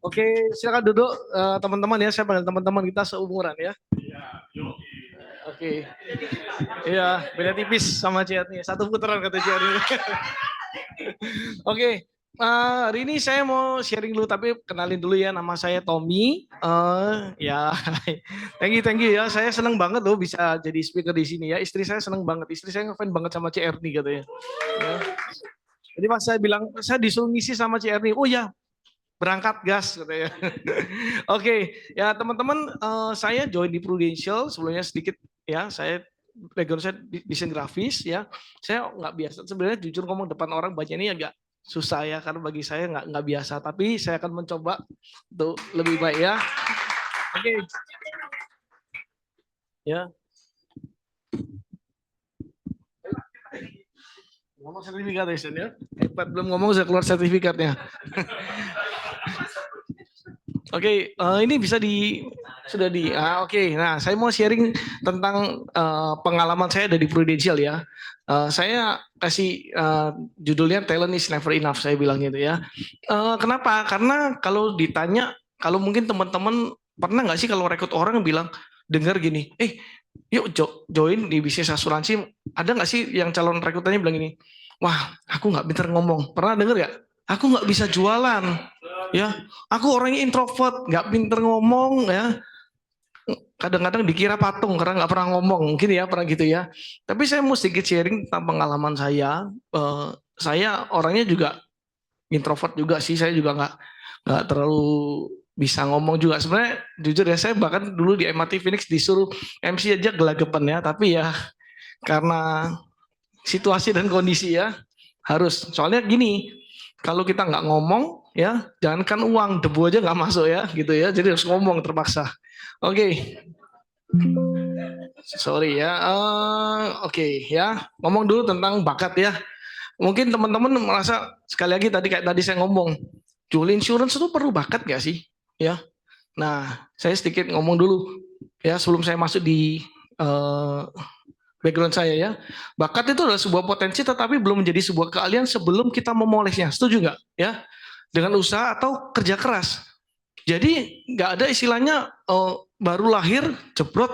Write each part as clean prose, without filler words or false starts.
Oke, silakan duduk teman-teman ya. Saya panggil teman-teman kita seumuran ya. Oke. Iya, beda tipis sama Ciat nih. Satu putaran kata Ciat ini. Oke. Hari ini saya mau sharing dulu, tapi kenalin dulu ya, nama saya Tommy. Ya, thank you ya. Saya seneng banget loh bisa jadi speaker di sini ya. Istri saya seneng banget. Istri saya ngefans banget sama CRD katanya. Ya. Jadi pas saya bilang saya disuruh ngisi sama CRD, oh ya berangkat gas katanya. Oke, ya teman-teman, saya join di Prudential sebelumnya sedikit ya. Saya background saya desain grafis ya. Saya nggak biasa sebenarnya, jujur ngomong depan orang banyak ini agak susah ya, karena bagi saya nggak biasa. Tapi saya akan mencoba untuk lebih baik ya. Oke. Ya. Ngomong sertifikat ya. Hebat, belum ngomong saya keluar sertifikatnya. Oke, ini bisa sudah oke. Nah, saya mau sharing tentang pengalaman saya dari Prudential ya. Saya kasih judulnya Talent is Never Enough, saya bilang gitu ya. Kenapa? Karena kalau ditanya, kalau mungkin teman-teman pernah nggak sih kalau rekrut orang bilang dengar gini, yuk join di bisnis asuransi, ada nggak sih yang calon rekrutannya bilang gini, wah aku nggak pinter ngomong, pernah dengar nggak? Aku nggak bisa jualan, ya aku orangnya introvert, nggak pinter ngomong ya, kadang-kadang dikira patung karena nggak pernah ngomong, mungkin ya pernah gitu ya. Tapi saya mau sedikit sharing tentang pengalaman saya. Saya orangnya juga introvert juga sih, saya juga nggak terlalu bisa ngomong juga. Sebenarnya jujur ya, saya bahkan dulu di MRT Phoenix disuruh MC aja gelagapan ya, tapi ya karena situasi dan kondisi ya harus. Soalnya gini, kalau kita nggak ngomong ya, jangankan uang, debu aja nggak masuk ya, gitu ya. Jadi harus ngomong terpaksa. Oke, sorry ya. Oke ya, ngomong dulu tentang bakat ya. Mungkin teman-teman merasa sekali lagi kayak tadi saya ngomong, jual insurance itu perlu bakat nggak sih? Ya. Nah, saya sedikit ngomong dulu ya sebelum saya masuk di background saya ya. Bakat itu adalah sebuah potensi tetapi belum menjadi sebuah keahlian sebelum kita memolesnya. Setuju nggak? Ya, dengan usaha atau kerja keras. Jadi nggak ada istilahnya baru lahir jebrot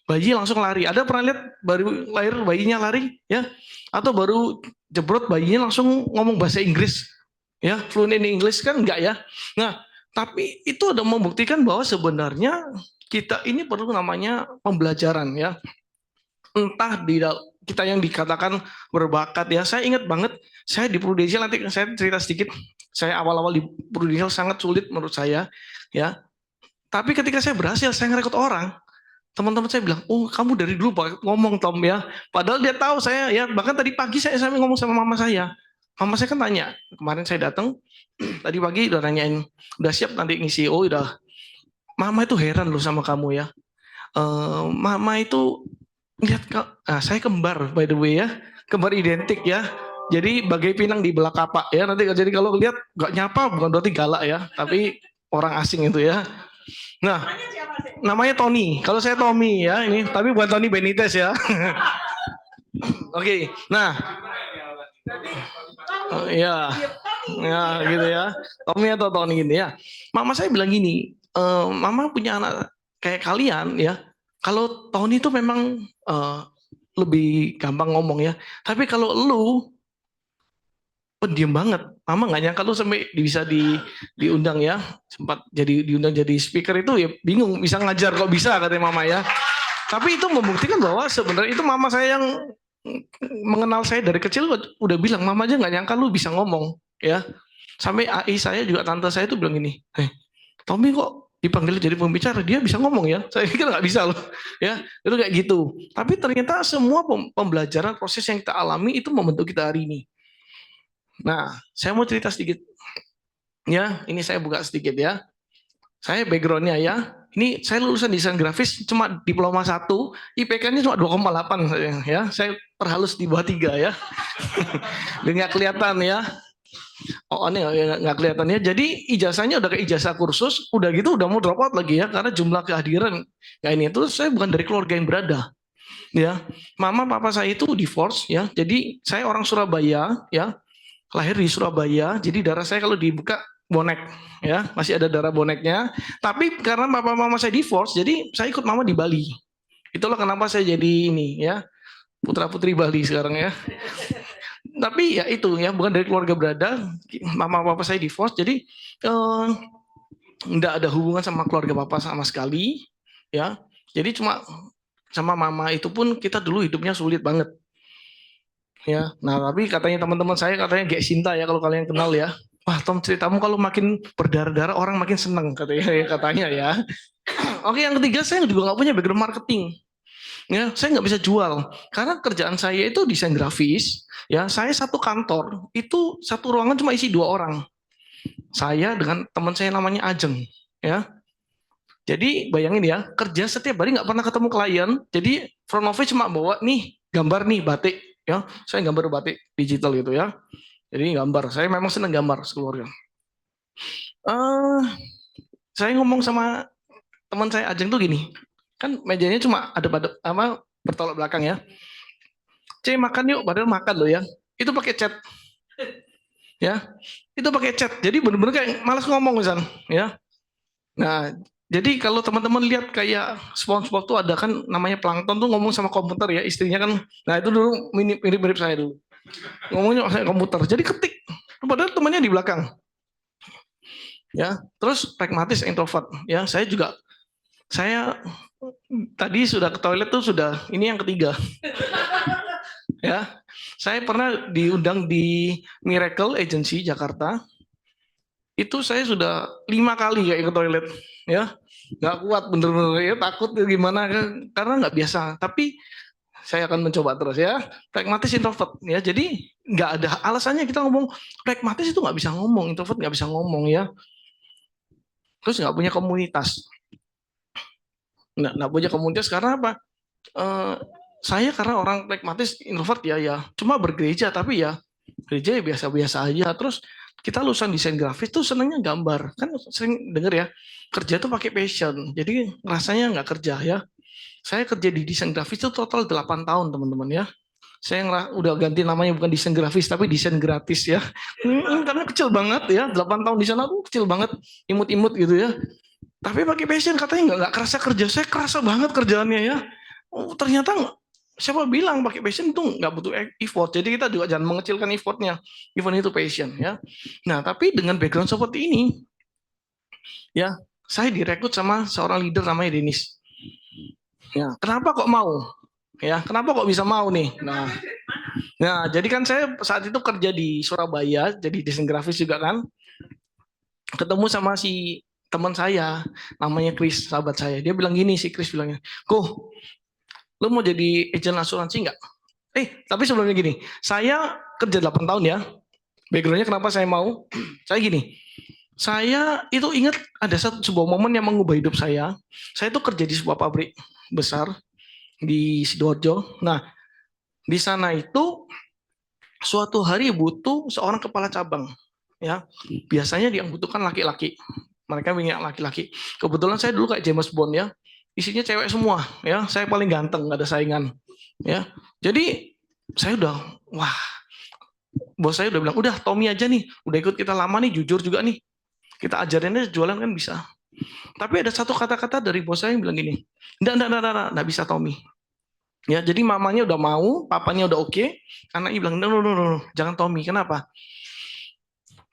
bayi langsung lari. Ada pernah lihat baru lahir bayinya lari ya? Atau baru jebrot bayinya langsung ngomong bahasa Inggris ya, fluent in English kan enggak ya. Nah, tapi itu udah membuktikan bahwa sebenarnya kita ini perlu namanya pembelajaran ya. Entah kita yang dikatakan berbakat ya. Saya ingat banget saya di Prudential, nanti saya cerita sedikit. Saya awal-awal di Prudential sangat sulit menurut saya ya. Tapi ketika saya berhasil, saya ngerekrut orang, teman-teman saya bilang, oh kamu dari dulu ngomong Tom ya. Padahal dia tahu saya ya, bahkan tadi pagi saya ngomong sama mama saya. Mama saya kan tanya, kemarin saya datang, tadi pagi udah nanyain, udah siap nanti ngisi, oh udah. Mama itu heran loh sama kamu ya. Mama itu lihat, saya kembar by the way ya, kembar identik ya. Jadi bagai pinang di belah kapak ya. Nanti jadi kalau lihat nggak nyapa bukan berarti galak ya, tapi orang asing itu ya. Nah, namanya Tony. Kalau saya Tommy ya ini, tapi bukan Tony Benitez ya. Oke, nah, ya, ya gitu ya. Tommy atau Tony gitu ya. Mama saya bilang gini, Mama punya anak kayak kalian ya. Kalau Tony itu memang lebih gampang ngomong ya. Tapi kalau lu pendiam banget, Mama nggak nyangka lu sampai bisa diundang ya. Sempat diundang jadi speaker itu ya bingung bisa ngajar kok bisa katanya Mama ya. Tapi itu membuktikan bahwa sebenarnya itu Mama saya yang mengenal saya dari kecil udah bilang, Mama aja nggak nyangka lu bisa ngomong ya. Sampai AI saya juga, tante saya itu bilang gini, Tommy kok dipanggil jadi pembicara, dia bisa ngomong ya. Saya pikir nggak bisa loh ya. Itu kayak gitu. Tapi ternyata semua pembelajaran proses yang kita alami itu membentuk kita hari ini. Nah, saya mau cerita sedikit. Ya, ini saya buka sedikit ya. Saya backgroundnya ya. Ini saya lulusan desain grafis cuma diploma 1, IPK-nya cuma 2,8 ya. Saya perhalus di bawah 3 ya. Nggak kelihatan ya. Oh, ini nggak kelihatan ya. Jadi ijazahnya udah kayak ijazah kursus, udah gitu udah mau drop out lagi ya karena jumlah kehadiran kayak ini. Terus saya bukan dari keluarga yang berada. Ya, mama papa saya itu divorce ya. Jadi saya orang Surabaya ya. lahir di Surabaya, jadi darah saya kalau dibuka bonek, ya masih ada darah boneknya. Tapi karena papa mama saya divorce, jadi saya ikut mama di Bali. Itulah kenapa saya jadi ini ya, putra putri Bali sekarang ya. Tapi ya itu ya, bukan dari keluarga berada, mama papa saya divorce, jadi nggak ada hubungan sama keluarga papa sama sekali, ya. Jadi cuma sama mama itu pun kita dulu hidupnya sulit banget. Ya, nah tapi katanya teman-teman saya katanya Gek Sinta ya kalau kalian kenal ya. Wah Tom, ceritamu kalau makin berdarah-darah orang makin seneng katanya ya. Oke, yang ketiga saya juga nggak punya background marketing. Ya, saya nggak bisa jual karena kerjaan saya itu desain grafis. Ya, saya satu kantor itu satu ruangan cuma isi 2 orang. Saya dengan teman saya namanya Ajeng. Ya, jadi bayangin ya, kerja setiap hari nggak pernah ketemu klien. Jadi front office cuma bawa nih gambar nih batik. Ya, saya gambar batik digital gitu ya. Jadi gambar. Saya memang senang gambar sekeluarga. Uh, saya ngomong sama teman saya Ajeng tuh gini, kan mejanya cuma ada pada apa bertolak belakang ya. C makan yuk, padahal makan loh ya. Itu pakai chat, ya. Itu pakai chat. Jadi bener-bener kayak malas ngomong misal, ya. Nah, jadi kalau teman-teman lihat kayak SpongeBob tuh ada kan namanya Plankton tuh ngomong sama komputer ya, istrinya kan. Nah itu dulu mirip-mirip saya dulu. Ngomongnya sama komputer. Jadi ketik, padahal temannya di belakang. Ya, terus pragmatis introvert. Ya, saya tadi sudah ke toilet tuh sudah ini yang ketiga. Ya, saya pernah diundang di Miracle Agency Jakarta. Itu saya sudah 5 kali kayak ke toilet, ya nggak kuat bener-bener ya, takut gimana karena nggak biasa. Tapi saya akan mencoba terus ya. Pragmatis introvert ya, jadi nggak ada alasannya kita ngomong pragmatis itu nggak bisa ngomong, introvert nggak bisa ngomong ya. Terus nggak punya komunitas, nggak punya komunitas karena apa? Eh, saya karena orang pragmatis introvert ya cuma bergereja, tapi ya gereja ya biasa-biasa aja. Terus kita lulusan desain grafis tuh senengnya gambar, kan sering denger ya kerja tuh pakai passion, jadi rasanya nggak kerja ya. Saya kerja di desain grafis itu total 8 tahun teman-teman ya. Saya udah ganti namanya, bukan desain grafis tapi desain gratis ya. Karena kecil banget ya, 8 tahun di sana tuh kecil banget, imut-imut gitu ya. Tapi pakai passion katanya nggak kerasa kerja, saya kerasa banget kerjaannya ya. Oh, ternyata siapa bilang pakai passion itu nggak butuh effort. Jadi kita juga jangan mengecilkan effortnya. Event itu passion ya. Nah tapi dengan background seperti ini, ya saya direkrut sama seorang leader namanya Denis. Ya, kenapa kok mau? Ya, kenapa kok bisa mau nih? Nah, jadi kan saya saat itu kerja di Surabaya, jadi desain grafis juga kan. Ketemu sama si teman saya, namanya Chris, sahabat saya. Dia bilang gini, si Chris bilangnya, "Ko, lu mau jadi agent asuransi nggak?" Tapi sebelumnya gini, saya kerja 8 tahun ya. Backgroundnya kenapa saya mau? Saya gini, saya itu ingat ada sebuah momen yang mengubah hidup saya. Saya itu kerja di sebuah pabrik besar di Sidoarjo. Nah, di sana itu suatu hari butuh seorang kepala cabang. Ya, biasanya yang butuhkan laki-laki. Mereka minyak laki-laki. Kebetulan saya dulu kayak James Bond ya, isinya cewek semua. Ya, saya paling ganteng, nggak ada saingan. Ya, jadi saya udah, wah, bos saya udah bilang, udah Tommy aja nih, udah ikut kita lama nih, jujur juga nih, kita ajarinnya jualan kan bisa. Tapi ada satu kata-kata dari bos saya yang bilang gini, enggak bisa Tommy. Ya, jadi mamanya udah mau, papanya udah oke, anaknya bilang, no, jangan Tommy. Kenapa?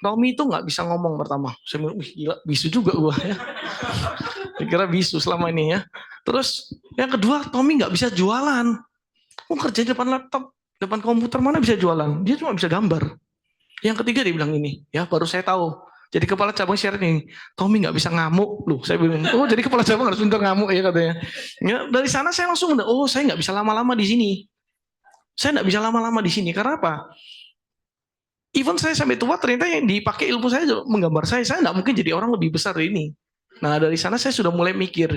Tommy itu nggak bisa ngomong pertama. Saya bilang, gila, bisu juga gua ya. Saya kira bisu selama ini ya. Terus yang kedua, Tommy nggak bisa jualan. Kerja di depan laptop, depan komputer, mana bisa jualan? Dia cuma bisa gambar. Yang ketiga dia bilang ini, ya baru saya tahu. Jadi kepala cabang share ini, Tommy nggak bisa ngamuk, loh. Saya bilang, oh jadi kepala cabang harus pintar ngamuk ya katanya. Ya, dari sana saya langsung, oh saya nggak bisa lama-lama di sini. Saya nggak bisa lama-lama di sini karena apa? Even saya sampai tua ternyata yang dipakai ilmu saya menggambar saya nggak mungkin jadi orang lebih besar dari ini. Nah dari sana saya sudah mulai mikir,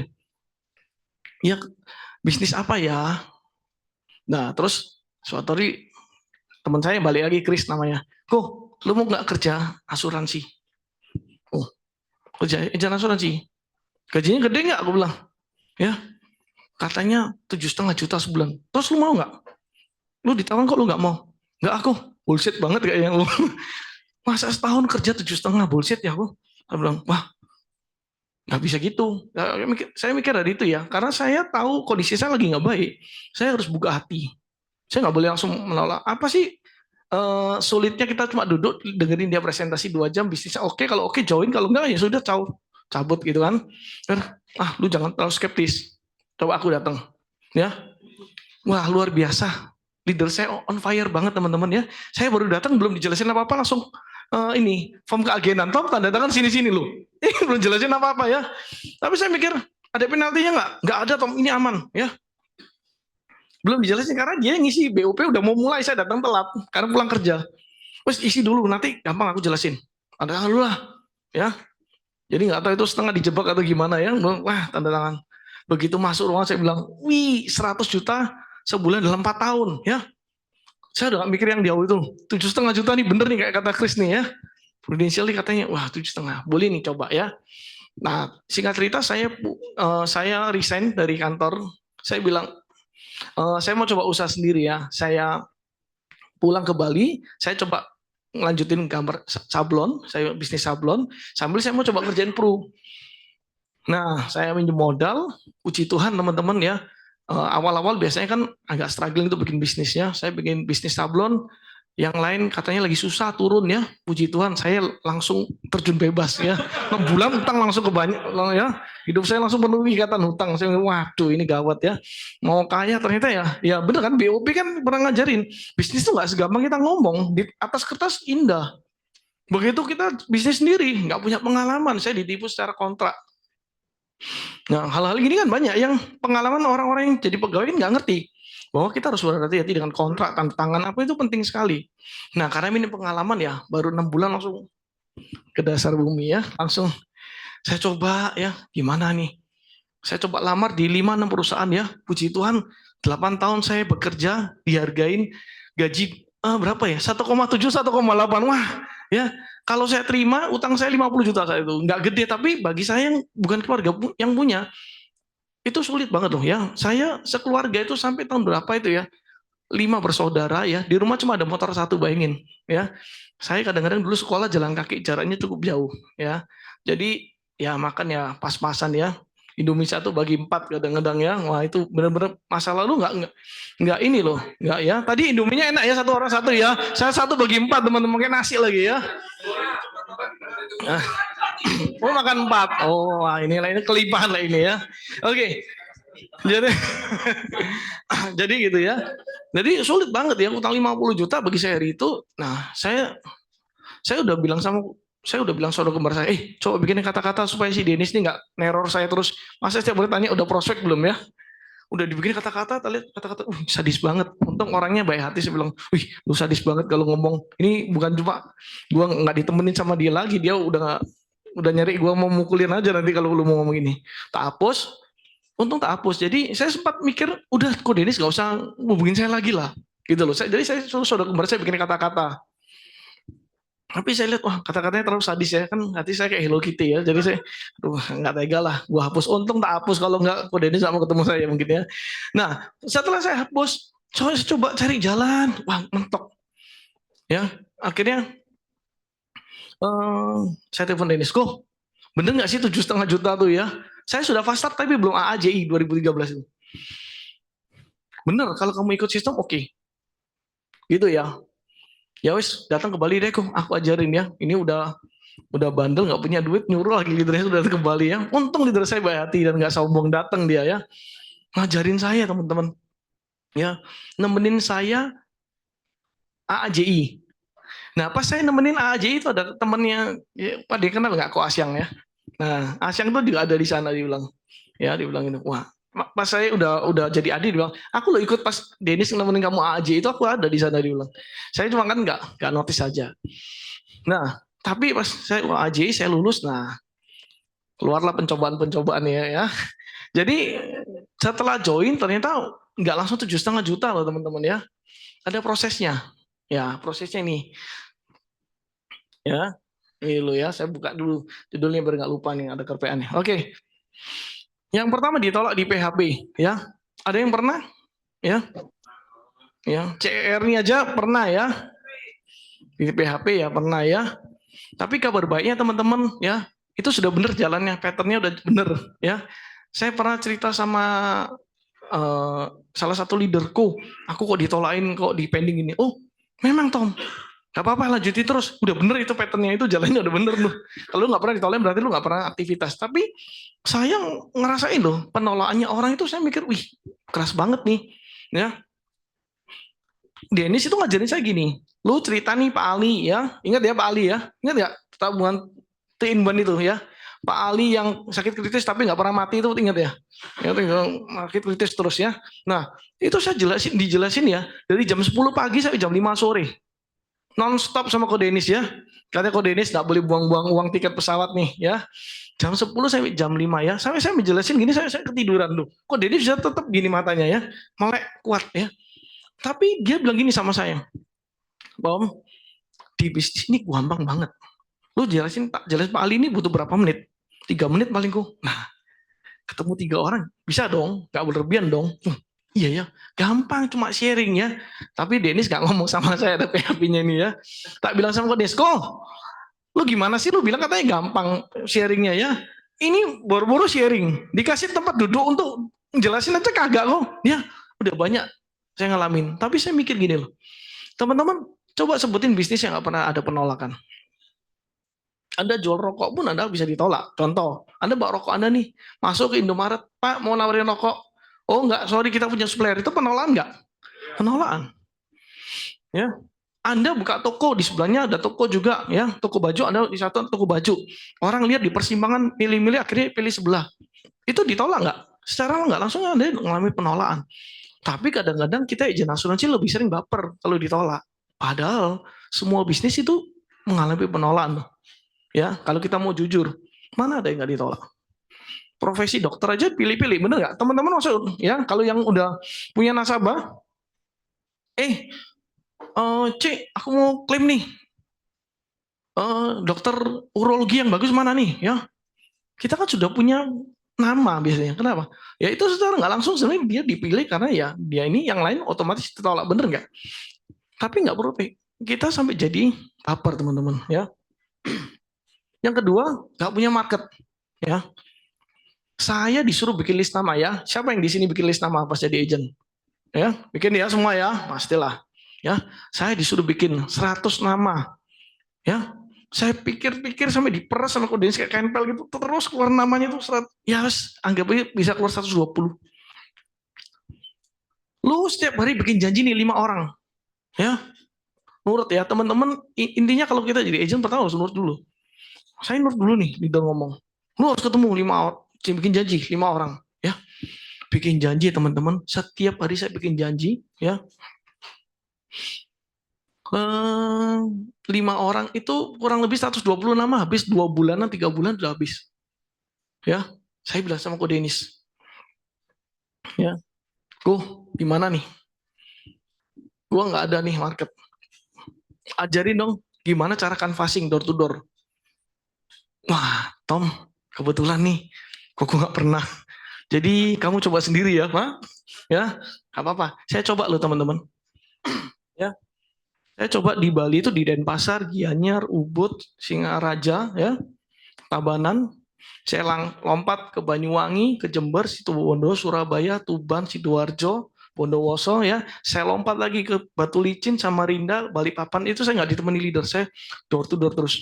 ya bisnis apa ya? Nah terus suatu hari teman saya balik lagi, Chris namanya, kok lu mau nggak kerja asuransi? Oh, kerja asuransi. Gajinya gede nggak? Aku bilang, ya katanya 7,5 juta sebulan. Terus lu mau nggak? Lu ditawar kok lu nggak mau? Nggak aku. bullshit banget kayaknya lu. Masa setahun kerja 7,5 bullshit ya aku. Saya bilang, wah nggak bisa gitu. Ya, saya mikir dari itu ya, karena saya tahu kondisi saya lagi nggak baik. Saya harus buka hati. Saya nggak boleh langsung menolak. Apa sih sulitnya kita cuma duduk dengerin dia presentasi 2 jam bisnisnya oke, kalau oke join, kalau enggak ya sudah cabut gitu kan. Dan, lu jangan terlalu skeptis. Coba aku datang. Ya, wah luar biasa. Leader saya on fire banget teman-teman ya. Saya baru datang belum dijelasin apa-apa langsung ini form keagenan, Tom tanda tangan sini-sini lu. Belum jelasin apa-apa ya. Tapi saya mikir ada penaltinya nggak? Nggak ada Tom, ini aman ya. Belum dijelasin karena dia ngisi BOP udah mau mulai, saya datang telat karena pulang kerja. Terus isi dulu nanti gampang aku jelasin. Ada dulu lah ya. Jadi nggak tahu itu setengah dijebak atau gimana ya. Wah tanda tangan. Begitu masuk ruangan saya bilang, wih 100 juta sebulan dalam 4 tahun ya. Saya udah gak mikir yang jauh itu. 7,5 juta nih bener nih kayak kata Chris nih ya. Prudential katanya, wah 7,5, boleh nih coba ya. Nah singkat cerita saya resign dari kantor. Saya bilang, saya mau coba usaha sendiri ya. Saya pulang ke Bali, saya coba ngelanjutin gambar sablon, saya bisnis sablon, sambil saya mau coba ngerjain pro. Nah, saya minjem modal, puji Tuhan teman-teman ya. Awal-awal biasanya kan agak struggling untuk bikin bisnisnya. Saya bikin bisnis sablon, yang lain katanya lagi susah turun ya. Puji Tuhan, saya langsung terjun bebas ya. 6 bulan utang langsung ke banyak ya. Hidup saya langsung penuh ikatan hutang. Saya waduh ini gawat ya. Mau kaya ternyata ya. Ya bener kan BOP kan pernah ngajarin. Bisnis itu nggak segampang kita ngomong. Di atas kertas indah. Begitu kita bisnis sendiri, nggak punya pengalaman. Saya ditipu secara kontrak. Nah, hal-hal gini kan banyak yang pengalaman orang-orang yang jadi pegawai kan nggak ngerti bahwa kita harus berhati-hati dengan kontrak, tantangan apa itu penting sekali. Nah, karena ini pengalaman ya, baru 6 bulan langsung ke dasar bumi ya, langsung saya coba ya, gimana nih? Saya coba lamar di 5-6 perusahaan ya, puji Tuhan 8 tahun saya bekerja, dihargain gaji berapa ya? 1,7, 1,8, wah ya. Kalau saya terima, utang saya 50 juta saat itu. Nggak gede, tapi bagi saya yang bukan keluarga yang punya, itu sulit banget loh ya. Saya sekeluarga itu sampai tahun berapa itu ya, 5 bersaudara ya, di rumah cuma ada motor satu, bayangin ya. Saya kadang-kadang dulu sekolah jalan kaki, jaraknya cukup jauh ya. Jadi ya makan ya pas-pasan ya. Indomie satu bagi 4 kadang-kadang ya. Wah itu benar-benar masa lalu nggak ini loh, nggak ya. Tadi Indominya enak ya, satu orang satu ya. Saya 1 bagi 4 teman-teman, kayak nasi lagi ya. Oh makan 4. Oh wah, ini kelimpahan lah ini ya. Oke. Jadi jadi gitu ya. Jadi sulit banget ya, utang 50 juta bagi saya hari itu. Nah, saya udah bilang saudara kembar saya, coba bikin kata-kata supaya si Dennis ini nggak neror saya terus. Masa setiap boleh tanya udah prospek belum ya? Udah dibikin kata-kata, lihat kata-kata, sadis banget. Untung orangnya baik hati, saya bilang, wih, lu sadis banget kalau ngomong. Ini bukan cuma gua nggak ditemenin sama dia lagi, dia udah nyari gua mau mukulin aja nanti kalau lu mau ngomong ini. Tak hapus, untung tak hapus. Jadi saya sempat mikir, udah kok Dennis nggak usah hubungin saya lagi lah, gitu loh. Jadi saya suruh saudara kembar saya bikin kata-kata. Tapi saya lihat, wah kata-katanya terlalu sadis ya, kan hati saya kayak Hello Kitty ya. Jadi saya, nggak tega lah, gua hapus. Untung tak hapus, kalau nggak kok Dennis nggak mau ketemu saya mungkin ya. Nah setelah saya hapus, saya coba cari jalan, wah mentok ya. Akhirnya saya telepon Dennis, kok bener nggak sih 7,5 juta tuh ya? Saya sudah fast start tapi belum AAJI 2013 itu. Bener, kalau kamu ikut sistem oke. Gitu ya. Ya wis, datang ke Bali deh kok, aku ajarin ya. Ini udah bandel, nggak punya duit, nyuruh lagi leadernya sudah ke Bali ya. Untung leader saya baik hati dan nggak sombong, datang dia ya. Ngajarin saya teman-teman. Ya, nemenin saya AAJI. Nah, pas saya nemenin AAJI itu ada temennya, ya, Pak dia kenal nggak kok Asyang ya? Nah, Asyang tuh juga ada di sana, dibilang. Ya, dibilang itu, wah pas saya udah jadi adik, dia bilang, aku lo ikut pas Dennis nemenin kamu AJ itu, aku ada di sana, dia bilang. Saya cuma kan nggak notice saja. Nah, tapi pas saya AJ saya lulus, nah keluarlah pencobaan-pencobaan ya. Jadi setelah join ternyata nggak langsung 7,5 juta loh teman-teman ya. Ada prosesnya. Ya, prosesnya ini. Ya, ini lo ya, saya buka dulu judulnya biar nggak lupa nih, ada kerpeannya. Oke. Yang pertama ditolak di PHP ya. Ada yang pernah? Ya. Ya, CR ini aja pernah ya. Di PHP ya pernah ya. Tapi kabar baiknya teman-teman ya, itu sudah benar jalannya, patternnya udah benar ya. Saya pernah cerita sama salah satu leaderku, aku kok ditolain, kok di pending ini. Oh, memang Tom, gak apa-apa lanjutin terus. Udah bener itu patternnya, itu jalannya udah bener loh. Kalau lu gak pernah ditolain berarti lu gak pernah aktivitas. Tapi saya ngerasain loh penolakannya orang itu, saya mikir, wih keras banget nih. Ya, Dennis itu ngajarin saya gini, lu cerita nih Pak Ali ya, ingat ya Pak Ali ya, ingat ya tabungan Tinban itu ya, Pak Ali yang sakit kritis tapi nggak pernah mati itu ingat ya, sakit kritis terus ya. Nah itu saya dijelasin ya, dari jam 10 pagi sampai jam 5 sore, non-stop sama Ko Dennis ya. Katanya Ko Dennis nggak boleh buang-buang uang tiket pesawat nih ya. Jam 10 sampai jam 5 ya. Sampai saya menjelasin gini, saya ketiduran tuh. Ko Dennis bisa tetap gini matanya ya, melek kuat ya. Tapi dia bilang gini sama saya, Bom, di bisnis ini gampang banget. Lu jelasin Pak Ali ini butuh berapa menit? 3 menit paling kok. Nah, ketemu 3 orang, bisa dong, gak berlebihan dong. Iya ya, gampang cuma sharing ya. Tapi Dennis gak ngomong sama saya, ada PHP-nya ini ya. Tak bilang sama Dennis, kok, lu gimana sih? Lu bilang katanya gampang sharingnya ya. Ini boro-boro sharing, dikasih tempat duduk untuk jelasin aja kagak kok. Ya, udah banyak saya ngalamin. Tapi saya mikir gini loh, teman-teman coba sebutin bisnis yang nggak pernah ada penolakan. Anda jual rokok pun Anda bisa ditolak. Contoh, Anda bawa rokok Anda nih, masuk ke Indomaret, Pak mau nawarin rokok. Oh enggak, sorry kita punya supplier. Itu penolakan enggak? Penolakan. Ya. Anda buka toko, di sebelahnya ada toko juga, ya, toko baju, Anda di satu toko baju. Orang lihat di persimpangan milih-milih, akhirnya pilih sebelah. Itu ditolak nggak? Secara nggak langsung Anda mengalami penolakan. Tapi kadang-kadang kita izin asuransi lebih sering baper kalau ditolak. Padahal semua bisnis itu mengalami penolakan. Ya, kalau kita mau jujur, mana ada yang nggak ditolak? Profesi dokter aja pilih-pilih, bener nggak? Teman-teman maksud, ya, kalau yang udah punya nasabah, Cik, aku mau klaim nih, dokter urologi yang bagus mana nih? Ya, kita kan sudah punya nama biasanya. Kenapa? Ya itu secara nggak langsung sebenarnya dia dipilih karena ya dia ini, yang lain otomatis ditolak, bener nggak? Tapi nggak perlu kita sampai jadi baper teman-teman ya. Yang kedua, nggak punya market ya. Saya disuruh bikin list nama ya. Siapa yang di sini bikin list nama pas jadi agent? Ya, bikin ya semua ya, pastilah. Ya, saya disuruh bikin 100 nama. Ya, saya pikir-pikir sampai diperas sama kode kayak kempel gitu, terus keluar namanya tuh 100. Ya, anggap aja bisa keluar 120. Lu setiap hari bikin janji nih 5 orang. Ya, nurut ya teman-teman. Intinya kalau kita jadi agent pertama harus nurut dulu. Saya nurut dulu nih, leader ngomong. Lu harus ketemu 5 orang, bikin janji 5 orang. Ya, bikin janji teman-teman. Setiap hari saya bikin janji. Ya, 5 orang itu kurang lebih 120 nama, habis 2 bulanan, 3 bulan sudah habis. Ya, saya bilang sama Ko Dennis, ya, Ko, gimana nih? Gua nggak ada nih market. Ajarin dong, gimana cara canvassing door to door. Wah, Tom, kebetulan nih, kok gue nggak pernah. Jadi kamu coba sendiri ya, Pak. Ya, nggak apa-apa. Saya coba loh teman-teman. Ya, saya coba di Bali itu di Denpasar, Gianyar, Ubud, Singaraja, ya, Tabanan. Saya lompat ke Banyuwangi, ke Jember, Situbondo, Surabaya, Tuban, Sidoarjo, Bondowoso, ya. Saya lompat lagi ke Batu Licin, Samarinda, Balikpapan. Itu saya nggak ditemani leader, saya door to door terus.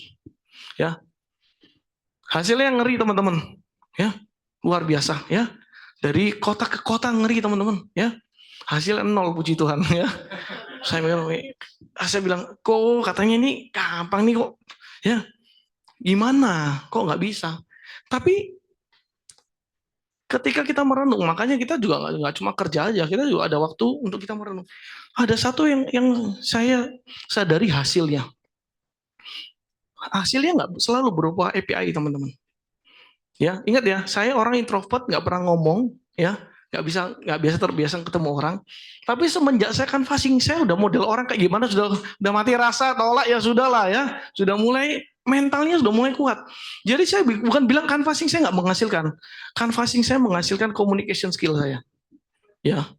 Ya, hasilnya ngeri teman-teman. Ya, luar biasa. Ya, dari kota ke kota ngeri teman-teman. Ya, hasilnya 0 puji Tuhan. Ya, saya bilang, kok katanya ini gampang nih kok. Ya, gimana? Kok nggak bisa? Tapi ketika kita merenung, makanya kita juga nggak cuma kerja aja, kita juga ada waktu untuk kita merenung. Ada satu yang saya sadari hasilnya. Hasilnya nggak selalu berupa API teman-teman. Ya, ingat ya, saya orang introvert, nggak pernah ngomong, ya, nggak biasa terbiasa ketemu orang. Tapi semenjak saya canvassing, saya udah model orang kayak gimana, sudah mati rasa, tolak ya sudahlah ya, sudah mulai mentalnya sudah mulai kuat. Jadi saya bukan bilang canvassing saya nggak menghasilkan, canvassing saya menghasilkan communication skill saya. Ya,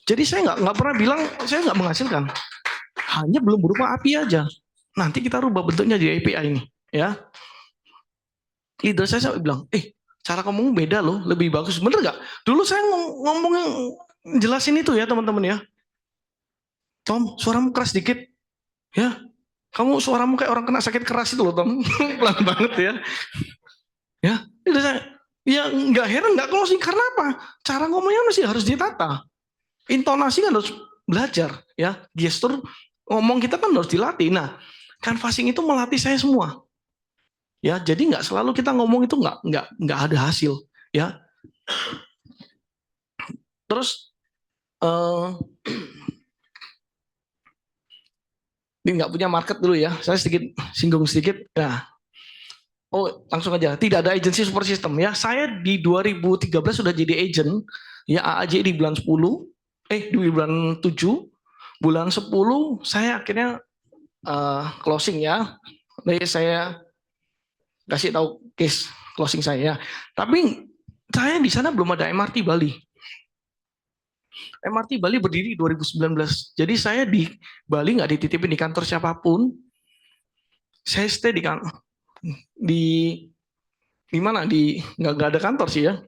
jadi saya nggak pernah bilang saya nggak menghasilkan, hanya belum berupa API aja. nanti kita rubah bentuknya jadi API ini, ya. Leader saya bilang, cara ngomong beda loh, lebih bagus. Bener nggak? Dulu saya ngomong jelasin itu ya teman-teman ya. Tom, suaramu keras dikit, ya. Kamu suaramu kayak orang kena sakit keras itu loh, Tom. Pelan banget ya. Ya, leader saya, ya nggak heran nggak closing karena apa? Cara ngomongnya masih harus ditata. Intonasi kan harus belajar, ya. Gestur ngomong kita kan harus dilatih. Nah, canvassing itu melatih saya semua. Ya, jadi nggak selalu kita ngomong itu nggak ada hasil, ya. Terus ini nggak punya market dulu ya. Saya sedikit singgung sedikit. Nah, langsung aja. Tidak ada agency super system ya. Saya di 2013 sudah jadi agent ya AAJ di bulan 10, di bulan 7, bulan 10 saya akhirnya closing ya. Jadi saya kasih tahu case closing saya. Tapi saya di sana belum ada MRT Bali. MRT Bali berdiri 2019. Jadi saya di Bali nggak dititipin di kantor siapapun. Saya stay di mana nggak ada kantor sih ya.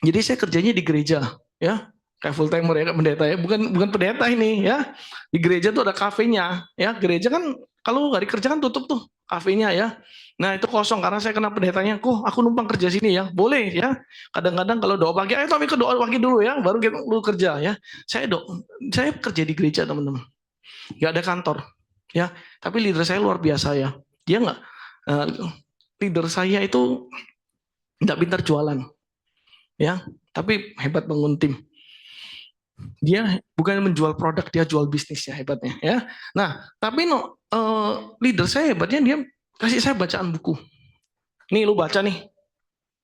Jadi saya kerjanya di gereja ya, kayak full timer ya, pendeta ya, bukan pendeta ini ya. Di gereja tuh ada kafenya ya. Gereja kan kalau hari kerja kan tutup tuh kafenya ya. Nah itu kosong karena saya kena pendetanya. Kok aku numpang kerja sini ya? Boleh ya. Kadang-kadang kalau doa pagi, ayo Tommy ke doa pagi dulu ya, baru kita lu kerja ya. Saya kerja di gereja teman-teman. Nggak ada kantor ya. Tapi leader saya luar biasa ya. Dia nggak leader saya itu nggak pintar jualan ya, tapi hebat bangun tim. Dia bukan menjual produk, dia jual bisnis ya hebatnya ya. Nah, tapi leader saya hebatnya dia kasih saya bacaan buku. Nih lu baca nih,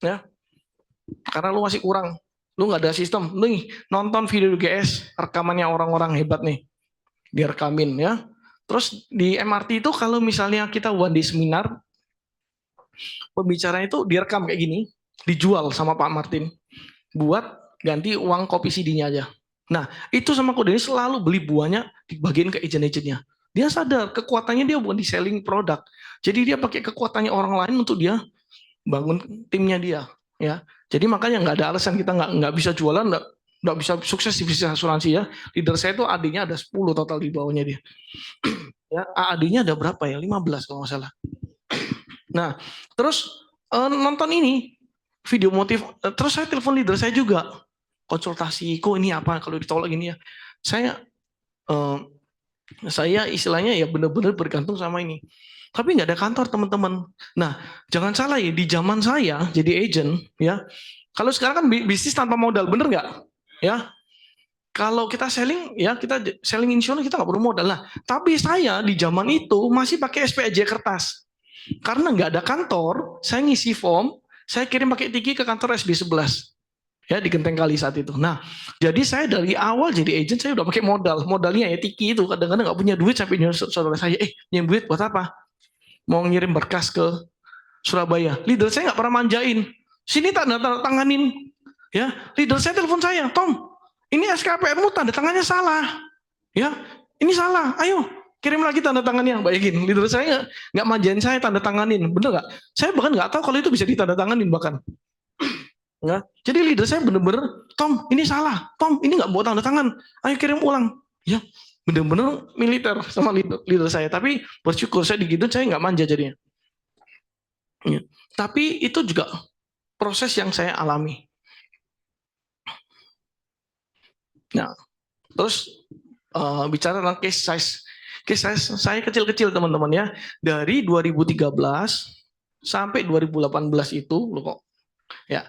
ya. Karena lu masih kurang, lu nggak ada sistem. Nih nonton video GS rekamannya orang-orang hebat nih, direkamin ya. Terus di MRT itu kalau misalnya kita one day seminar, pembicaranya itu direkam kayak gini, dijual sama Pak Martin buat ganti uang kopi CD-nya aja. Nah, itu sama Kode ini selalu beli buahnya dibagiin ke agent-agentnya. Dia sadar kekuatannya dia bukan di selling produk. Jadi dia pakai kekuatannya orang lain untuk dia bangun timnya dia. Ya, jadi makanya nggak ada alasan kita nggak bisa jualan, nggak bisa sukses di bisnis asuransi ya. Leader saya itu AD-nya ada 10 total di bawahnya dia. Ya, AD-nya ada berapa ya? 15 kalau nggak salah. Nah, terus nonton ini video motif, terus saya telepon leader saya juga konsultasi, kok ini apa kalau ditolak ini ya. Saya istilahnya ya benar-benar bergantung sama ini. Tapi nggak ada kantor teman-teman. Nah, jangan salah ya, di zaman saya jadi agent ya. Kalau sekarang kan bisnis tanpa modal, bener nggak? Ya, kalau kita selling ya kita selling insurance kita nggak perlu modal lah. Tapi saya di zaman itu masih pakai SPAJ kertas. Karena nggak ada kantor, saya ngisi form, saya kirim pakai tiki ke kantor SD 11. Ya di Genteng Kali saat itu. Nah, jadi saya dari awal jadi agent saya udah pakai modalnya ya tiki itu. Kadang-kadang nggak punya duit sampai nyuruh saudara saya, punya duit buat apa? Mau ngirim berkas ke Surabaya. Leader saya nggak pernah manjain. Sini tanda tanganin. Ya, leader saya telepon saya, Tom, ini SKPR-mu tanda tangannya salah. Ya, ini salah. Ayo kirim lagi tanda tangannya. Bayangin, leader saya nggak manjain saya tanda tanganin, bener nggak? Saya bahkan nggak tahu kalau itu bisa ditanda tanganin bahkan. Ya. Jadi leader saya bener-bener, Tom ini salah, Tom ini nggak bawa tanda tangan, ayo kirim ulang. Ya bener-bener militer sama leader saya. Tapi bersyukur saya digitu saya nggak manja jadinya. Ya. Tapi itu juga proses yang saya alami. Nah, terus bicara tentang case size. Case size saya kecil-kecil teman-teman ya. Dari 2013 sampai 2018 itu loh kok. Ya.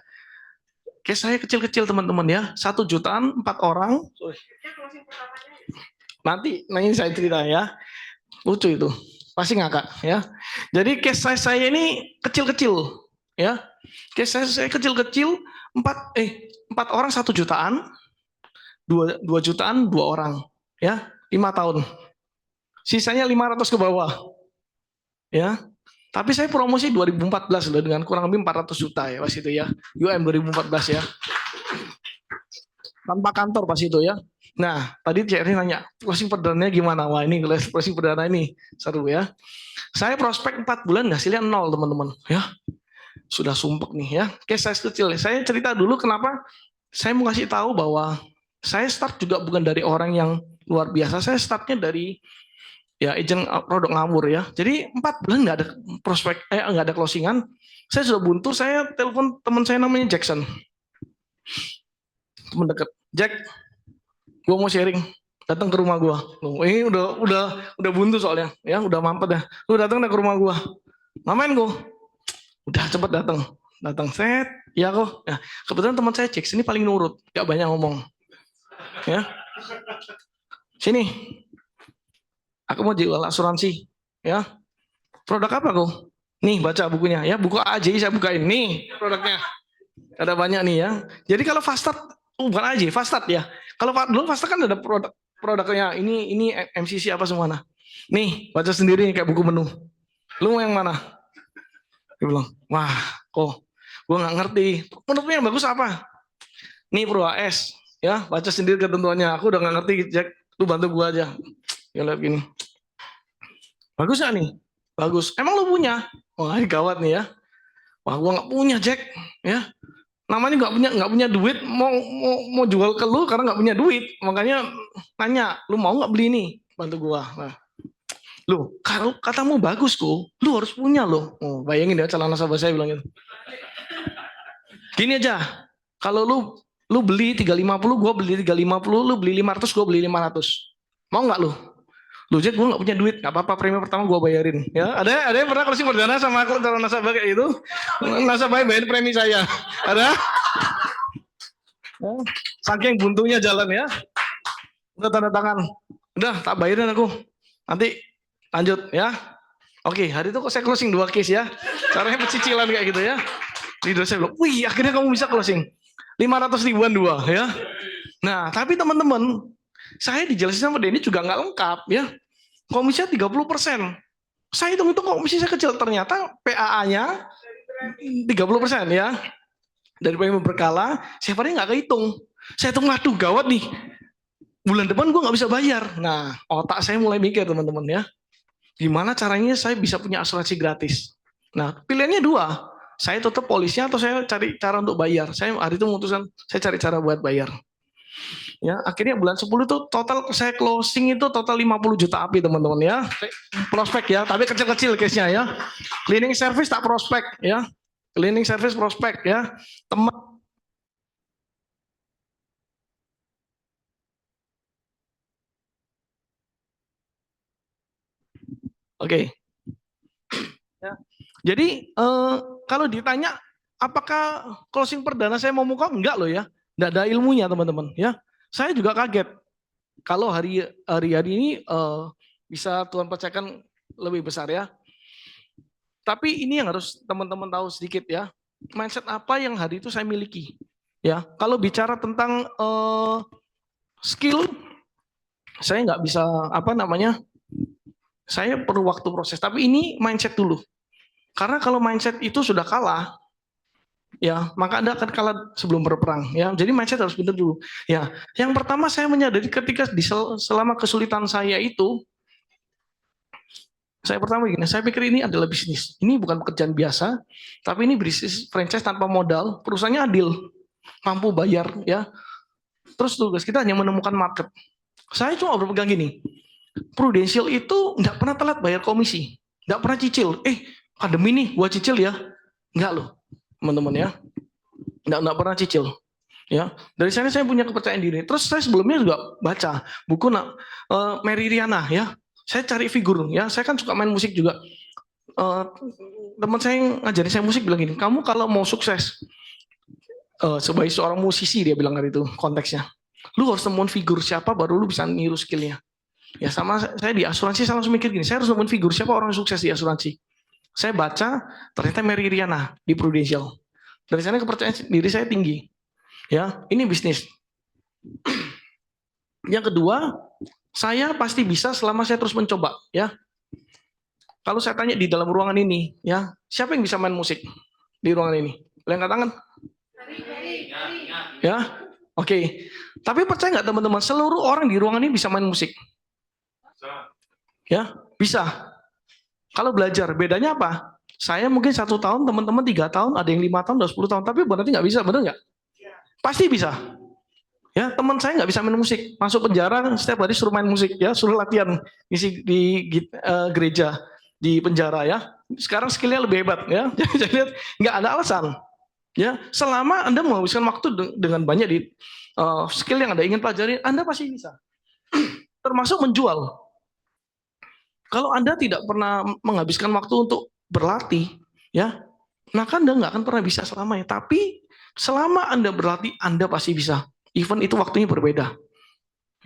Case saya kecil-kecil teman-teman ya. 1 jutaan 4 orang. Nanti saya cerita ya. Lucu itu. Pasti ngakak ya. Jadi case saya ini kecil-kecil ya. Case saya kecil-kecil 4 orang 1 jutaan. 2 jutaan 2 orang ya. 5 tahun. Sisanya 500 ke bawah. Ya. Tapi saya promosi 2014 loh dengan kurang lebih 400 juta ya pas itu ya. UM 2014 ya. Tanpa kantor pas itu ya. Nah, tadi Jerry nanya, closing perdananya gimana? Wah, ini closing perdana ini seru ya. Saya prospek 4 bulan, hasilnya 0, teman-teman. Ya, sudah sumpek nih ya. Case size kecil. Saya cerita dulu kenapa saya mau kasih tahu bahwa saya start juga bukan dari orang yang luar biasa. Saya startnya dari ya agent produk ngawur ya. Jadi 4 bulan nggak ada prospek, nggak ada closingan. Saya sudah buntu. Saya telepon teman saya namanya Jackson, teman dekat. Jack, gue mau sharing, datang ke rumah gue. Ini udah buntu soalnya, ya udah mampet ya. Lu datang ke rumah gue, ngapain gue? Udah cepet datang set, ya kok. Ya, kebetulan teman saya cek sini paling nurut, gak banyak ngomong. Ya, sini, aku mau jual asuransi, ya. Produk apa kok? Nih baca bukunya, ya buku AJ saya bukain nih produknya. Ada banyak nih ya. Jadi kalau Fastart, bukan AJ, Fastart ya. Kalau dulu Fastart kan ada produknya ini MCC apa semua. Nah, nih baca sendiri kayak buku menu. Lu mau yang mana? Dia bilang, wah kok gue nggak ngerti. Menurutmu yang bagus apa? Nih Pro AS, ya baca sendiri ketentuannya. Aku udah nggak ngerti, Jack. Lu bantu gue aja. Ya lihat gini. Bagus nggak nih? Bagus. Emang lu punya? Wah ini gawat nih ya. Wah gue nggak punya, Jack. Ya namanya nggak punya duit, mau jual ke lu karena nggak punya duit, makanya nanya lu mau nggak beli ini, bantu gua. Nah, lu kalau katamu bagus kok, lu harus punya lo. Oh, bayangin ya calon nasabah saya bilang gitu. Gini aja, kalau lu beli 350, gua beli 350, lu beli 500, gua beli 500, mau nggak lu? Lu Jack, gue nggak punya duit, nggak apa-apa, premi pertama gue bayarin. Ya, ada yang pernah closing perdana sama calon nasabah kayak itu? Nasabah bayarin premi saya, ada? Saking buntunya jalan ya, udah tanda tangan, udah tak bayarin aku, nanti lanjut ya. Oke, hari itu kok saya closing 2 case ya, caranya pecicilan kayak gitu ya. Di dosen bilang, wih akhirnya kamu bisa closing 500 ribuan 2 ya. Nah tapi teman-teman, saya dijelasin sama Denny juga nggak lengkap ya. Komisinya 30%. Saya hitung-hitung komisi saya kecil, ternyata PAA-nya 30% ya. Dari premi berkala, saya pada nggak kehitung. Saya hitung, waduh gawat nih, bulan depan gue nggak bisa bayar. Nah, otak saya mulai mikir teman-teman ya, gimana caranya saya bisa punya asuransi gratis. Nah, pilihannya dua, saya tutup polisnya atau saya cari cara untuk bayar. Saya hari itu memutuskan saya cari cara buat bayar. Ya, akhirnya bulan 10 itu total saya closing itu total 50 juta api teman-teman ya. Prospek ya, tapi kecil-kecil case-nya ya. Cleaning service tak prospek ya. Cleaning service prospek ya. Teman. Oke. Ya. Jadi kalau ditanya apakah closing perdana saya mau muka, enggak loh ya. Enggak ada ilmunya teman-teman ya. Saya juga kaget kalau hari ini bisa Tuhan percayakan lebih besar ya. Tapi ini yang harus teman-teman tahu sedikit ya. Mindset apa yang hari itu saya miliki. Ya, kalau bicara tentang skill, saya nggak bisa apa namanya. Saya perlu waktu proses. Tapi ini mindset dulu. Karena kalau mindset itu sudah kalah, ya maka Anda akan kalah sebelum berperang. Ya, jadi mindset harus benar dulu. Ya, yang pertama saya menyadari ketika selama kesulitan saya itu, saya pertama gini, saya pikir ini adalah bisnis. Ini bukan pekerjaan biasa, tapi ini bisnis franchise tanpa modal, perusahaannya adil, mampu bayar ya. Terus tugas kita hanya menemukan market. Saya cuma berpegang gini, Prudential itu nggak pernah telat bayar komisi, nggak pernah cicil. Pandemi nih, gua cicil ya, nggak loh, teman-teman ya, nggak pernah cicil. Ya, dari sana saya punya kepercayaan diri. Terus saya sebelumnya juga baca buku Mary Riana ya. Saya cari figur ya. Saya kan suka main musik juga. Teman saya yang ngajarin saya musik bilang gini, kamu kalau mau sukses sebagai seorang musisi, dia bilang hari itu konteksnya, lu harus temuin figur siapa baru lu bisa niru skillnya. Ya sama saya di asuransi saya langsung mikir gini, saya harus nemuin figur siapa orang yang sukses di asuransi. Saya baca ternyata Mary Riana di Prudential. Dari sana kepercayaan diri saya tinggi. Ya, ini bisnis. Yang kedua, saya pasti bisa selama saya terus mencoba, ya. Kalau saya tanya di dalam ruangan ini, ya, siapa yang bisa main musik di ruangan ini? Boleh angkat tangan? Ya, oke. Tapi percaya nggak teman-teman, seluruh orang di ruangan ini bisa main musik? Ya, bisa. Kalau belajar, bedanya apa? Saya mungkin 1 tahun, teman-teman 3 tahun, ada yang 5 tahun, ada 10 tahun, tapi berarti nggak bisa, benar nggak? Pasti bisa. Ya, teman saya nggak bisa main musik, masuk penjara setiap hari suruh main musik, ya, suruh latihan isi di gereja di penjara ya. Sekarang skillnya lebih hebat ya. Jadi saya lihat nggak ada alasan. Ya, selama Anda menghabiskan waktu dengan banyak di skill yang Anda ingin pelajari, Anda pasti bisa. Termasuk menjual. Kalau Anda tidak pernah menghabiskan waktu untuk berlatih, ya, maka Anda nggak akan pernah bisa selamanya. Tapi selama Anda berlatih, Anda pasti bisa. Even itu waktunya berbeda.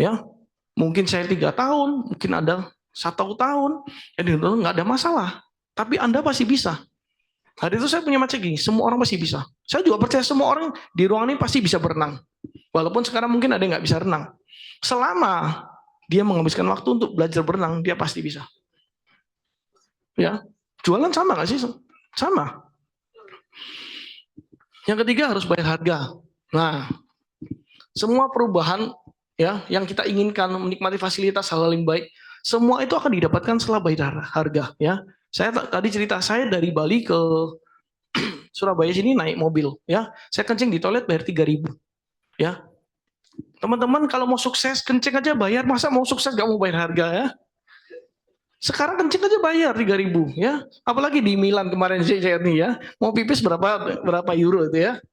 Ya, mungkin saya 3 tahun, mungkin ada 1 tahun, jadi nggak ada masalah. Tapi Anda pasti bisa. Hari itu saya punya macam gini, semua orang pasti bisa. Saya juga percaya semua orang di ruangan ini pasti bisa berenang. Walaupun sekarang mungkin ada yang nggak bisa renang. Selama dia menghabiskan waktu untuk belajar berenang, dia pasti bisa. Ya, jualan sama nggak sih? Sama. Yang ketiga harus bayar harga. Nah, semua perubahan ya yang kita inginkan, menikmati fasilitas hal yang baik, semua itu akan didapatkan setelah bayar harga ya. Saya tadi cerita saya dari Bali ke Surabaya sini naik mobil ya. Saya kencing di toilet bayar 3.000 ya. Teman-teman kalau mau sukses kencing aja bayar, masa mau sukses gak mau bayar harga ya? Sekarang kencing aja bayar 3.000 ya. Apalagi di Milan kemarin saya nih ya, mau pipis berapa euro itu ya.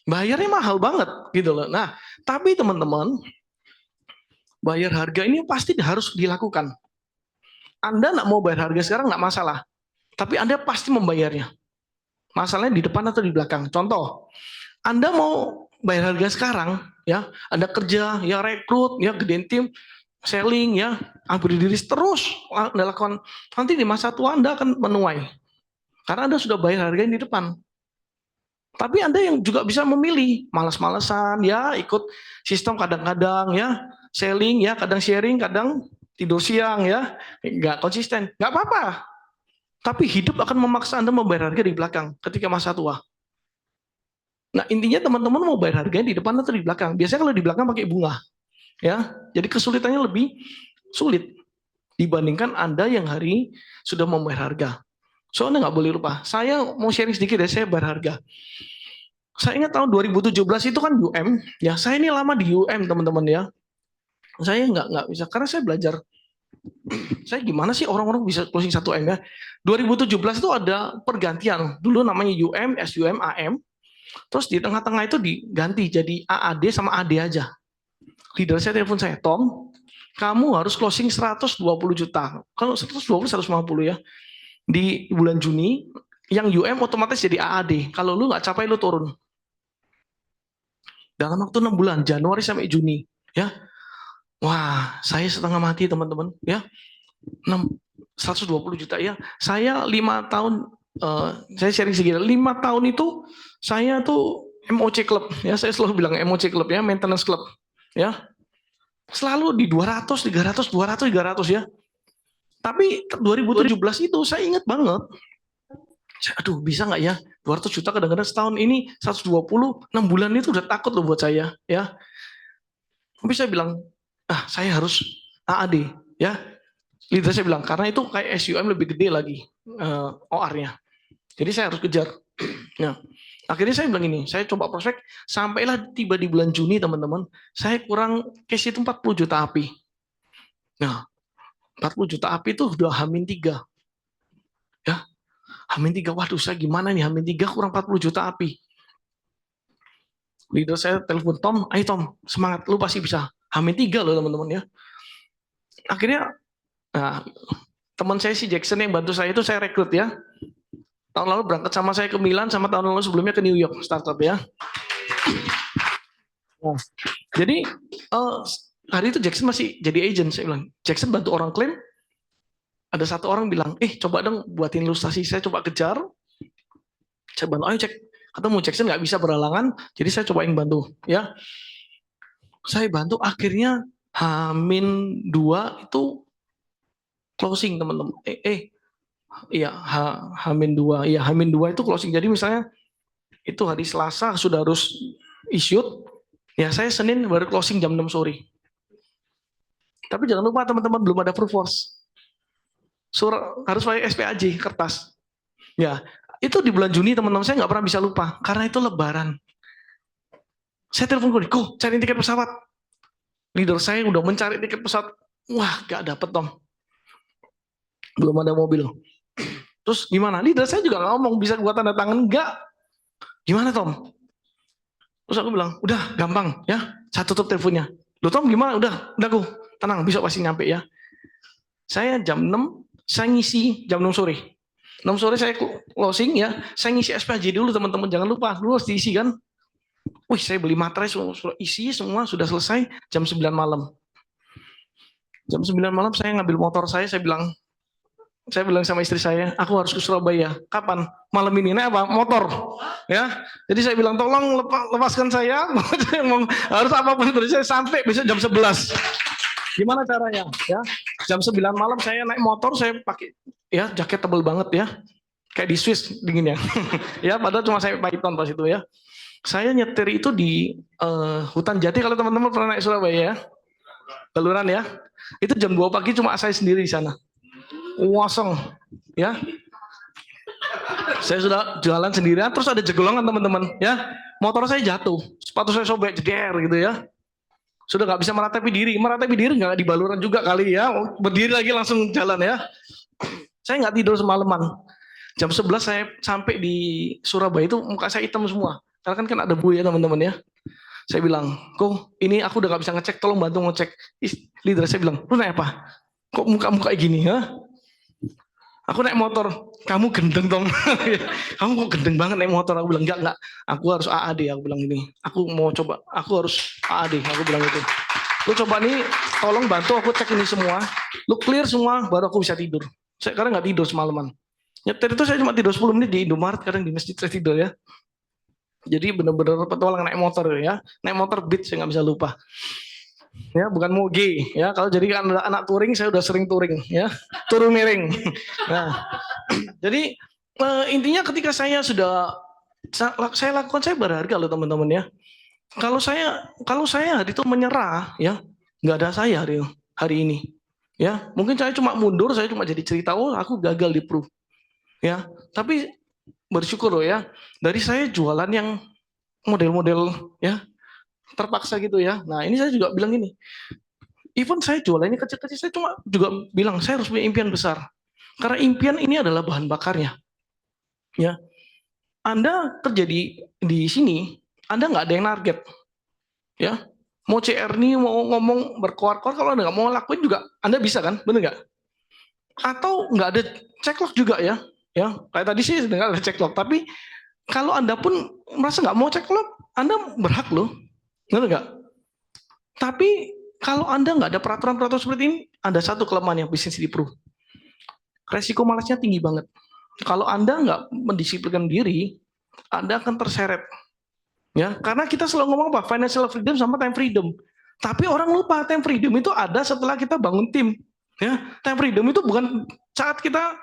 Bayarnya mahal banget gitu loh. Nah, tapi teman-teman, bayar harga ini pasti harus dilakukan. Anda nggak mau bayar harga sekarang nggak masalah, tapi Anda pasti membayarnya. Masalahnya di depan atau di belakang. Contoh, Anda mau bayar harga sekarang, ya, Anda kerja, ya rekrut, ya gedein tim, selling, ya, upgrade diri terus Anda lakukan. Nanti di masa tua Anda akan menuai, karena Anda sudah bayar harga di depan. Tapi Anda yang juga bisa memilih, malas-malesan, ya ikut sistem kadang-kadang, ya selling, ya kadang sharing, kadang tidur siang, ya nggak konsisten, nggak apa-apa. Tapi hidup akan memaksa Anda membayar harga di belakang ketika masa tua. Nah intinya teman-teman mau bayar harganya di depan atau di belakang. Biasanya kalau di belakang pakai bunga, ya. Jadi kesulitannya lebih sulit dibandingkan Anda yang hari sudah membayar harga. Soalnya nggak boleh lupa. Saya mau sharing sedikit ya, saya bayar harga. Saya ingat tahun 2017 itu kan UM, ya saya ini lama di UM teman-teman ya. Saya nggak bisa karena saya belajar. Saya gimana sih orang-orang bisa closing 1M ya? 2017 itu ada pergantian. Dulu namanya UM, SUM, AM. Terus di tengah-tengah itu diganti jadi AAD sama AD aja. Leader saya telepon saya, Tom, kamu harus closing 120 juta. Kalau 120, 150 ya. Di bulan Juni, yang UM otomatis jadi AAD. Kalau lu nggak capai, lu turun. Dalam waktu 6 bulan, Januari sampai Juni. Ya, wah, saya setengah mati teman-teman. Ya, 120 juta ya. Saya 5 tahun, saya sharing sedikit. 5 tahun itu saya tuh MOC Club ya. Saya selalu bilang MOC Club ya, maintenance club ya. Selalu di 200, 300, 200, 300 ya. Tapi 2017 itu saya ingat banget. Aduh, bisa nggak ya? 200 juta kadang-kadang setahun ini 120, 6 bulan itu udah takut loh buat saya ya. Tapi saya bilang, saya harus AAD ya. Leader saya bilang, karena itu kayak SUM lebih gede lagi OR-nya. Jadi saya harus kejar. Nah, akhirnya saya bilang ini, saya coba prospek, sampailah tiba di bulan Juni teman-teman, saya kurang cash itu 40 juta api. Nah, 40 juta api itu udah H-3. Ya, H-3, waduh saya gimana nih, H-3 kurang 40 juta api. Leader saya telepon, Tom, ayo Tom, semangat, lu pasti bisa. H-3 loh teman-teman ya. Akhirnya, nah, teman saya si Jackson yang bantu saya itu saya rekrut ya. Tahun lalu berangkat sama saya ke Milan, sama tahun lalu sebelumnya ke New York startup ya. Nah, jadi hari itu Jackson masih jadi agent. Saya bilang, Jackson bantu orang klaim. Ada satu orang bilang, coba dong buatin ilustrasi. Saya coba kejar. Saya bantu, ayo cek. Ketemu Jackson nggak bisa berhalangan, jadi saya cobain bantu. Ya, saya bantu. Akhirnya H-2 itu closing teman-teman. Iya, H-2. Iya, H-2 itu closing. Jadi misalnya itu hari Selasa sudah harus issued, Ya saya Senin baru closing jam 6 sore. Tapi jangan lupa teman-teman belum ada proof force. Surat harus pakai SPAJ kertas. Ya, itu di bulan Juni teman-teman saya nggak pernah bisa lupa karena itu Lebaran. Saya telepon kok cari tiket pesawat. Leader saya udah mencari tiket pesawat. Wah, nggak dapet Tom. Belum ada mobil. Terus gimana? Leader saya juga ngomong bisa gua tanda tangan enggak. Gimana Tom? Terus aku bilang, udah gampang ya. Saya tutup teleponnya. Loh Tom gimana? Udah aku tenang, besok pasti nyampe ya. Saya jam 6, saya ngisi jam 6 sore. 6 sore saya closing ya. Saya ngisi SPJ dulu teman-teman, jangan lupa. Dulu harus diisi kan. Wih, saya beli materai, isi semua sudah selesai jam 9 malam. Jam 9 malam saya ngambil motor saya bilang sama istri saya, aku harus ke Surabaya. Kapan? Malam ini. Naik apa? Motor. Ya. Jadi saya bilang, tolong lepaskan saya. Harus apapun itu. Saya sampai besok jam 11. Gimana caranya? Ya. Jam 9 malam saya naik motor, saya pakai ya jaket tebal banget ya. Kayak di Swiss dinginnya. Ya, padahal cuma saya Python pas itu ya. Saya nyetir itu di hutan jati kalau teman-teman pernah naik Surabaya ya. Baluran ya. Itu jam 2 pagi cuma saya sendiri di sana. Kosong ya. Saya sudah jalan sendirian terus ada jegolongan teman-teman ya. Motor saya jatuh, sepatu saya sobek jeder gitu ya. Sudah nggak bisa meratapi diri nggak di baluran juga kali ya. Berdiri lagi langsung jalan ya. Saya nggak tidur semalaman. Jam 11 saya sampai di Surabaya itu muka saya hitam semua. Karena kan ada buaya teman-teman ya. Saya bilang, kok ini aku udah nggak bisa ngecek, tolong bantu ngecek. Leader saya bilang, lu naik apa? Kok muka gini ya? Aku naik motor, kamu gendeng dong. Kamu kok gendeng banget naik motor? Aku bilang, enggak, aku harus AAD, aku bilang ini. Aku mau coba, aku harus AAD, aku bilang itu. Lu coba nih, tolong bantu aku cek ini semua. Lu clear semua, baru aku bisa tidur. Saya karena nggak tidur semalaman. Nyetir itu saya cuma tidur 10 menit di Indomaret, kadang di masjid saya tidur ya. Jadi benar-benar petualang naik motor ya. Naik motor Beat, saya nggak bisa lupa. Ya bukan moge ya, kalau jadi anak touring saya udah sering touring ya, turun miring. Nah jadi intinya ketika saya sudah saya lakukan, saya berharga loh teman-teman ya. Kalau saya hari itu menyerah ya, nggak ada saya hari ini ya. Mungkin saya cuma mundur, saya cuma jadi cerita, oh aku gagal di Proof ya. Tapi bersyukur loh ya, dari saya jualan yang model-model ya terpaksa gitu ya. Nah ini saya juga bilang gini, even saya jualannya kecil-kecil, saya cuma juga bilang saya harus punya impian besar. Karena impian ini adalah bahan bakarnya. Ya, Anda kerja di sini, Anda nggak ada yang target. Ya, mau CR nih mau ngomong berkoar-koar, kalau Anda nggak mau lakuin juga, Anda bisa kan, bener nggak? Atau nggak ada ceklock juga ya. Ya, kayak tadi sih nggak ada ceklock, tapi kalau Anda pun merasa nggak mau ceklock, Anda berhak loh, bener nggak? Tapi kalau Anda nggak ada peraturan-peraturan seperti ini, ada satu kelemahan yang bisnis di Proof. Resiko malasnya tinggi banget. Kalau Anda nggak mendisiplinkan diri, Anda akan terseret. Ya, karena kita selalu ngomong apa? Financial freedom sama time freedom. Tapi orang lupa time freedom itu ada setelah kita bangun tim. Ya, time freedom itu bukan saat kita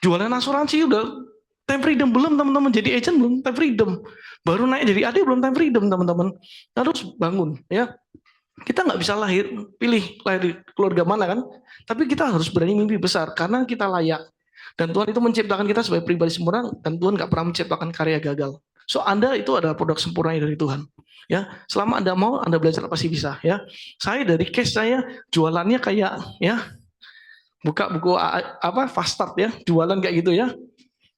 jualan asuransi udah time freedom belum teman-teman, jadi agent belum time freedom. Baru naik jadi AD belum time freedom teman-teman. Harus bangun ya. Kita nggak bisa pilih lahir di keluarga mana kan, tapi kita harus berani mimpi besar karena kita layak. Dan Tuhan itu menciptakan kita sebagai pribadi sempurna, dan Tuhan nggak pernah menciptakan karya gagal. So Anda itu adalah produk sempurna dari Tuhan. Ya, selama Anda mau, Anda belajar pasti bisa. Ya, saya dari case saya jualannya kayak ya buka buku fast start ya, jualan kayak gitu ya.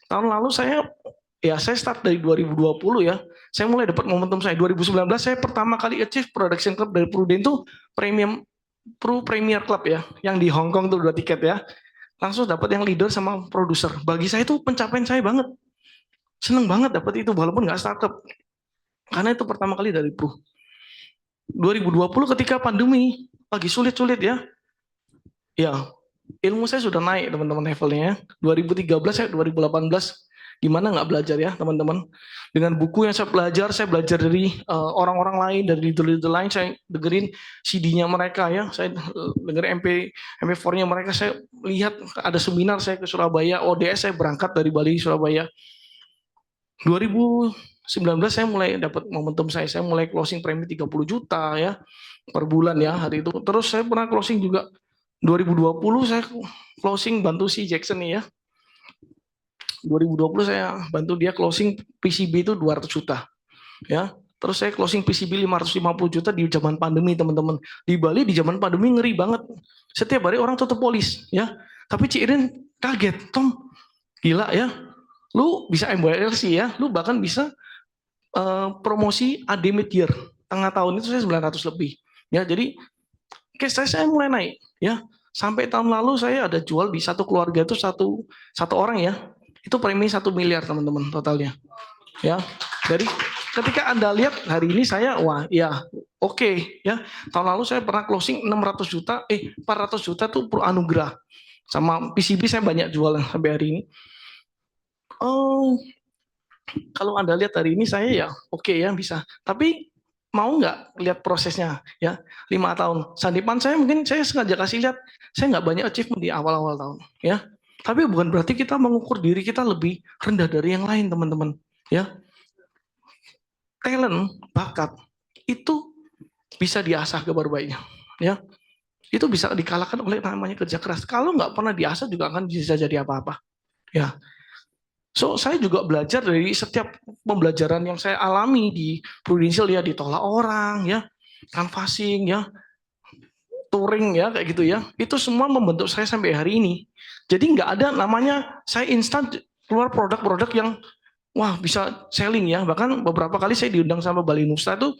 Tahun lalu saya start dari 2020 ya. Saya mulai dapat momentum saya 2019, saya pertama kali achieve production club dari Prudent itu Premier Club ya, yang di Hong Kong tuh 2 tiket ya. Langsung dapat yang leader sama produser. Bagi saya itu pencapaian saya banget. Seneng banget dapat itu walaupun nggak startup. Karena itu pertama kali dari Pro. 2020 ketika pandemi lagi sulit-sulit ya. Ya, ilmu saya sudah naik teman-teman levelnya. 2013 saya 2018 gimana nggak belajar ya teman-teman. Dengan buku yang saya belajar dari orang-orang lain, dari leader-leader lain, saya dengerin CD-nya mereka ya, saya dengerin MP4-nya mereka, saya lihat ada seminar, saya ke Surabaya, ODS saya berangkat dari Bali Surabaya. 2019 2019 saya mulai dapat momentum saya mulai closing premi 30 juta ya per bulan ya hari itu. Terus saya pernah closing juga 2020 saya closing bantu si Jackson nih ya. 2020 saya bantu dia closing PCB itu 200 juta ya. Terus saya closing PCB 550 juta di zaman pandemi teman-teman. Di Bali di zaman pandemi ngeri banget. Setiap hari orang tutup polis ya. Tapi Ci Irin kaget, Tom, gila ya. Lu bisa MYRC ya, lu bahkan bisa promosi AD mid year. Tengah tahun itu saya 900 lebih. Ya, jadi case saya mulai naik ya. Sampai tahun lalu saya ada jual di satu keluarga itu satu orang ya. Itu premi 1 miliar teman-teman totalnya. Ya. Dari ketika Anda lihat hari ini saya wah ya oke, ya. Tahun lalu saya pernah closing 600 juta 400 juta tuh pro anugerah. Sama PCB saya banyak jual sampai hari ini. Oh, kalau Anda lihat hari ini saya ya oke ya bisa. Tapi mau nggak lihat prosesnya ya 5 tahun. Sandipan saya mungkin saya sengaja kasih lihat saya nggak banyak achievement di awal-awal tahun ya. Tapi bukan berarti kita mengukur diri kita lebih rendah dari yang lain teman-teman ya. Talent, bakat itu bisa diasah kabar baiknya ya. Itu bisa dikalahkan oleh namanya kerja keras. Kalau nggak pernah diasah juga akan bisa jadi apa-apa ya. So, saya juga belajar dari setiap pembelajaran yang saya alami di Prudential ya, ditolak orang ya, canvassing ya, touring ya, kayak gitu ya. Itu semua membentuk saya sampai hari ini. Jadi nggak ada namanya saya instan keluar produk-produk yang wah bisa selling ya. Bahkan beberapa kali saya diundang sama Bali Nusa itu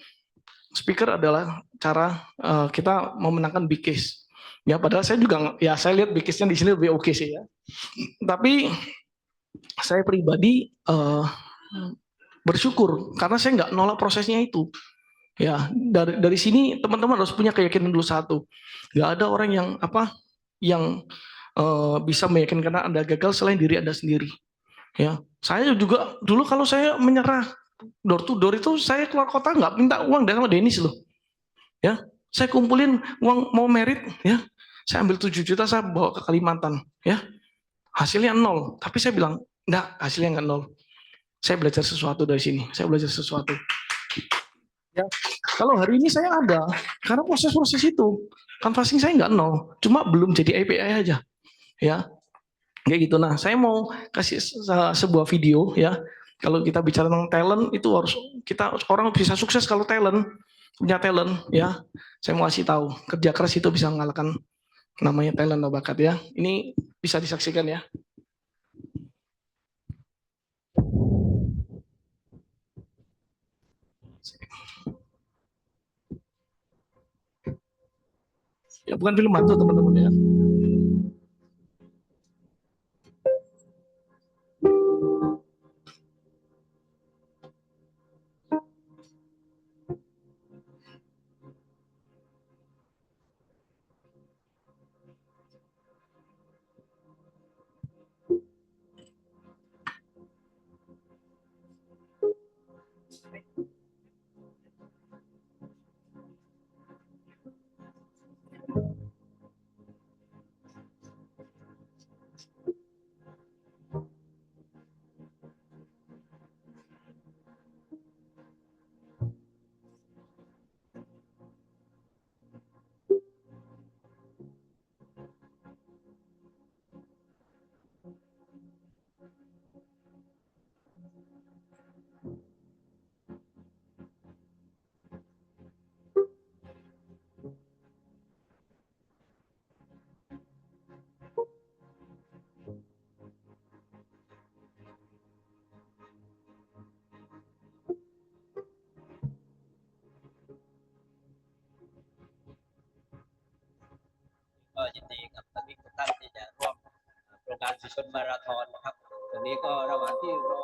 speaker adalah cara kita memenangkan big case. Ya padahal saya juga ya saya lihat big case-nya di sini lebih oke sih ya. Tapi saya pribadi bersyukur karena saya nggak nolak prosesnya itu. Ya dari sini teman-teman harus punya keyakinan dulu satu. Nggak ada orang yang bisa meyakinkan Anda gagal selain diri Anda sendiri. Ya, saya juga dulu kalau saya menyerah door to door itu saya keluar kota nggak minta uang dari sama Dennis loh. Ya, saya kumpulin uang mau merit ya. Saya ambil 7 juta saya bawa ke Kalimantan ya. Hasilnya nol, tapi saya bilang enggak, hasilnya nggak nol. Saya belajar sesuatu dari sini. Saya belajar sesuatu. Ya, kalau hari ini saya ada, karena proses-proses itu, canvassing saya nggak nol, cuma belum jadi API aja, ya, kayak gitu. Nah, saya mau kasih sebuah video, ya. Kalau kita bicara tentang talent, itu harus kita orang bisa sukses kalau talent, punya talent, ya. Saya mau kasih tahu, kerja keras itu bisa mengalahkan namanya talent atau bakat, ya. Ini bisa disaksikan ya. Ya bukan film hantu teman-teman ya.ก็ยินดีกับท่านทุกท่านที่จะร่วมโครงการสิชนมาราธอนนะครับตรงนี้ก็ระหว่างที่รอ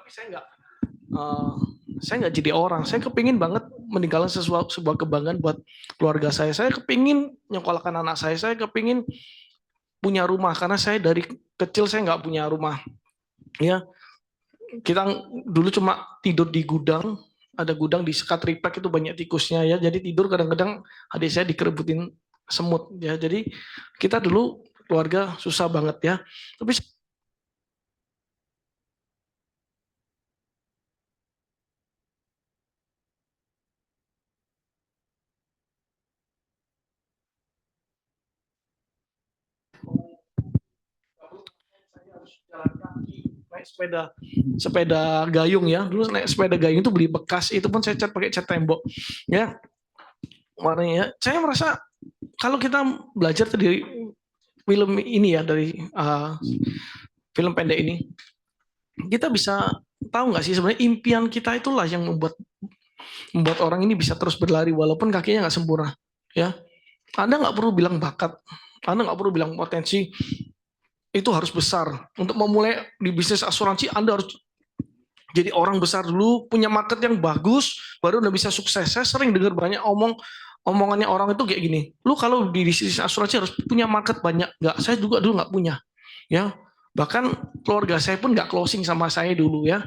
Tapi eh, saya nggak jadi orang. Saya kepingin banget meninggalkan sebuah kebanggaan buat keluarga saya. Saya kepingin nyekolahkan anak saya. Saya kepingin punya rumah karena saya dari kecil saya nggak punya rumah. Ya, kita dulu cuma tidur di gudang. Ada gudang di sekat triplek itu banyak tikusnya ya. Jadi tidur kadang-kadang adik saya dikerebutin semut ya. Jadi kita dulu keluarga susah banget ya. Tapi jalan kaki, naik sepeda gayung ya. Dulu naik sepeda gayung itu beli bekas, itu pun saya cat pakai cat tembok. Ya, warnanya ya. Saya merasa kalau kita belajar dari film ini ya, dari film pendek ini, kita bisa tahu nggak sih sebenarnya impian kita itulah yang membuat orang ini bisa terus berlari walaupun kakinya nggak sempurna. Ya, Anda nggak perlu bilang bakat, Anda nggak perlu bilang potensi itu harus besar. Untuk memulai di bisnis asuransi, Anda harus jadi orang besar dulu, punya market yang bagus, baru Anda bisa sukses. Saya sering dengar banyak omongannya orang itu kayak gini. Lu kalau di bisnis asuransi harus punya market banyak. Nggak, saya juga dulu nggak punya. Ya, bahkan keluarga saya pun nggak closing sama saya dulu ya.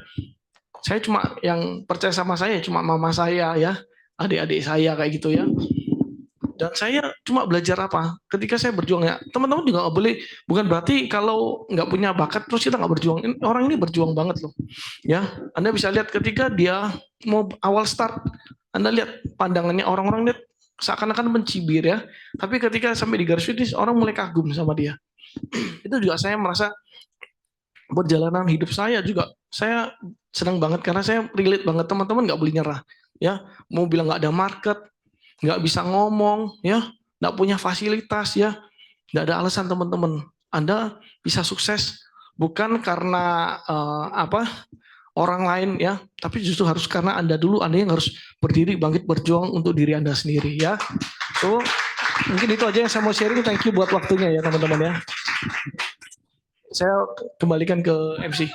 Saya cuma yang percaya sama saya cuma mama saya ya, adik-adik saya kayak gitu ya. Dan saya cuma belajar apa? Ketika saya berjuang ya, teman-teman juga nggak boleh. Bukan berarti kalau nggak punya bakat terus kita nggak berjuang. Orang ini berjuang banget loh. Ya, Anda bisa lihat ketika dia mau awal start, Anda lihat pandangannya orang-orang lihat seakan-akan mencibir ya. Tapi ketika sampai di garis finish, orang mulai kagum sama dia. Itu juga saya merasa perjalanan hidup saya juga saya senang banget karena saya relate banget, teman-teman nggak boleh nyerah ya. Mau bilang nggak ada market, nggak bisa ngomong ya, nggak punya fasilitas ya, nggak ada alasan teman-teman. Anda bisa sukses bukan karena orang lain ya, tapi justru harus karena Anda dulu, Anda yang harus berdiri bangkit berjuang untuk diri Anda sendiri ya. So mungkin itu aja yang saya mau sharing. Thank you buat waktunya ya teman-teman ya. Saya kembalikan ke MC.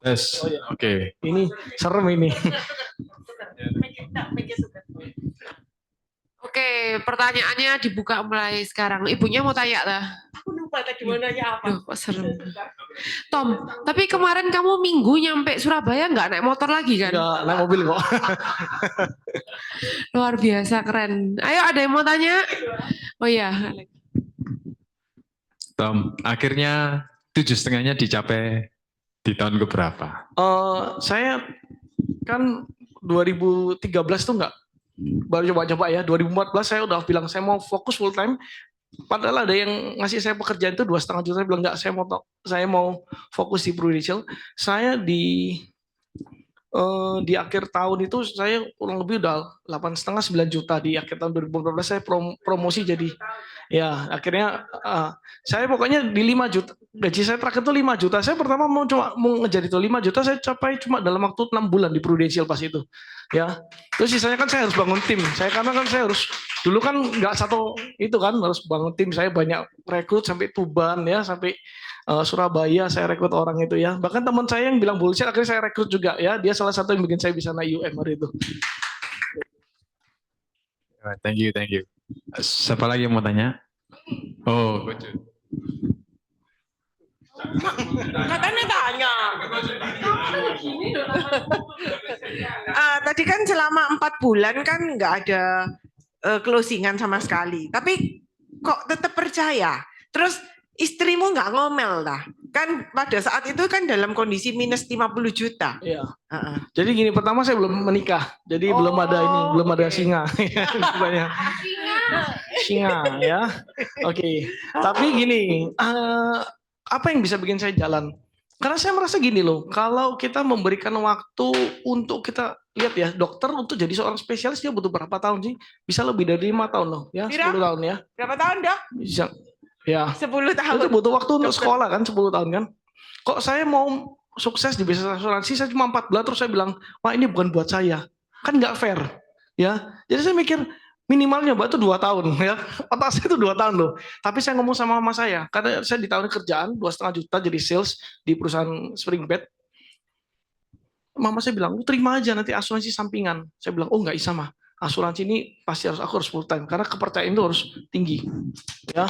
Yes. Oke. Ini serem ini. Oke, pertanyaannya dibuka mulai sekarang. Ibunya mau tanya lah. Aku lupa tadi mau nanya apa. Duh, kok serem. Tom, tapi kemarin kamu Minggu nyampe Surabaya nggak naik motor lagi kan? Nggak naik mobil kok. Luar biasa keren. Ayo ada yang mau tanya? Oh iya. Tom, akhirnya 7,5-nya dicapai di tahun keberapa? Saya kan 2013 tuh nggak, baru coba-coba ya. 2014 saya udah bilang saya mau fokus full time. Padahal ada yang ngasih saya pekerjaan itu 2,5 juta. Saya bilang nggak, saya mau fokus di Prudential. Saya di akhir tahun itu saya kurang lebih udah 8,5-9 juta. Di akhir tahun 2014 saya promosi jadi ya akhirnya saya pokoknya di 5 juta. Gaji saya terakhir itu 5 juta. Saya pertama mau ngejar itu 5 juta, saya capai cuma dalam waktu 6 bulan di Prudential pas itu. Ya. Terus sisanya kan saya harus bangun tim. Karena kan saya harus dulu kan nggak satu itu kan, harus bangun tim. Saya banyak rekrut sampai Tuban ya, sampai Surabaya saya rekrut orang itu ya. Bahkan teman saya yang bilang bullshit akhirnya saya rekrut juga ya. Dia salah satu yang bikin saya bisa naik UM hari itu. Thank you. Siapa lagi yang mau tanya? Oh, Coach. Katanya tanya. Tadi kan selama 4 bulan kan nggak ada closingan sama sekali. Tapi kok tetap percaya? Terus istrimu nggak ngomel lah? Kan pada saat itu kan dalam kondisi minus 50 juta. Iya. Jadi gini, pertama saya belum menikah. Jadi belum ada singa. Banyak. Singa ya. Oke. Tapi gini, apa yang bisa bikin saya jalan? Karena saya merasa gini loh, kalau kita memberikan waktu untuk kita lihat ya, dokter untuk jadi seorang spesialis dia butuh berapa tahun sih? Bisa lebih dari 5 tahun loh, ya 10 tahun ya. Berapa tahun dok? Bisa, ya. 10 tahun. Itu butuh waktu untuk sekolah kan, 10 tahun kan. Kok saya mau sukses di bisnis asuransi, saya cuma 4 bulan terus saya bilang, wah ini bukan buat saya. Kan nggak fair. Ya, jadi saya mikir, minimalnya Mbak itu 2 tahun ya. Otak saya itu 2 tahun loh. Tapi saya ngomong sama mama saya, karena saya ditawarin kerjaan 2,5 juta jadi sales di perusahaan Springbed. Mama saya bilang, terima aja nanti asuransi sampingan. Saya bilang, oh nggak bisa mah. Asuransi ini pasti aku harus full time karena kepercayaan itu harus tinggi. Ya.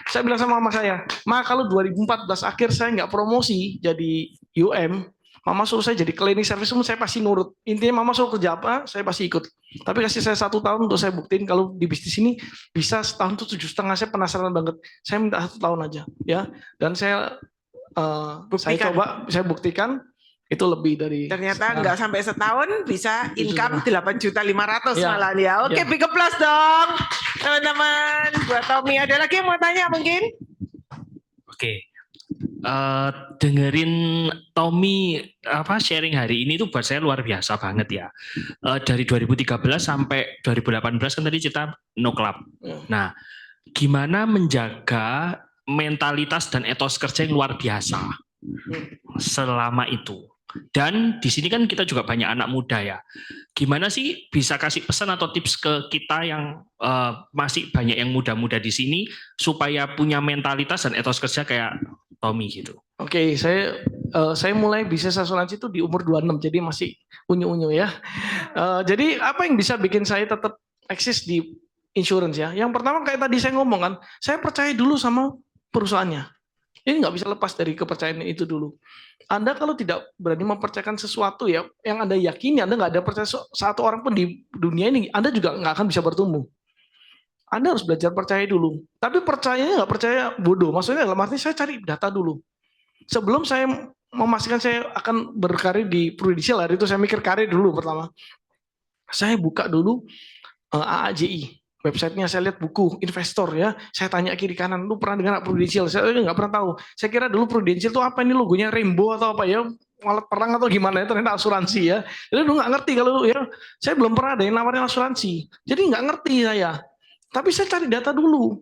Saya bilang sama mama saya, "Ma, kalau 2014 akhir saya nggak promosi jadi UM, Mama suruh saya jadi cleaning service, saya pasti nurut. Intinya Mama suruh kerja apa, saya pasti ikut. Tapi kasih saya 1 tahun untuk saya buktiin kalau di bisnis ini bisa setahun tuh 7,5. Saya penasaran banget. Saya minta 1 tahun aja, ya. Dan saya coba, saya buktikan itu lebih dari. Ternyata nggak sampai setahun bisa income 8.500.000 Ya. malah ya. Oke, big applause dong, teman-teman. Buat Tommy, ada lagi yang mau tanya mungkin? Oke. dengerin Tommy sharing hari ini tuh buat saya luar biasa banget ya. Dari 2013 sampai 2018 kan tadi cerita no club. Nah, gimana menjaga mentalitas dan etos kerja yang luar biasa selama itu. Dan di sini kan kita juga banyak anak muda ya. Gimana sih bisa kasih pesan atau tips ke kita yang masih banyak yang muda-muda di sini supaya punya mentalitas dan etos kerja kayak Tommy gitu. Oke, saya mulai bisnis asuransi itu di umur 26, jadi masih unyu-unyu ya. Jadi apa yang bisa bikin saya tetap eksis di insurance ya? Yang pertama kayak tadi saya ngomong kan, saya percaya dulu sama perusahaannya. Ini nggak bisa lepas dari kepercayaan itu dulu. Anda kalau tidak berani mempercayakan sesuatu ya, yang Anda yakini, Anda nggak ada percaya satu orang pun di dunia ini, Anda juga nggak akan bisa bertumbuh. Anda harus belajar percaya dulu. Tapi percayanya nggak percaya bodoh. Maksudnya dalam arti saya cari data dulu. Sebelum saya memastikan saya akan berkarir di Prudential, hari itu saya mikir karir dulu pertama. Saya buka dulu AAJI. Websitenya saya lihat buku investor ya, saya tanya kiri kanan, lu pernah dengar Prudential? Saya nggak pernah tahu. Saya kira dulu Prudential itu apa, ini logonya rainbow atau apa ya, walet perang atau gimana ya, ternyata asuransi ya. Jadi dulu nggak ngerti kalau ya, saya belum pernah ada yang nawarin asuransi. Jadi nggak ngerti saya. Tapi saya cari data dulu.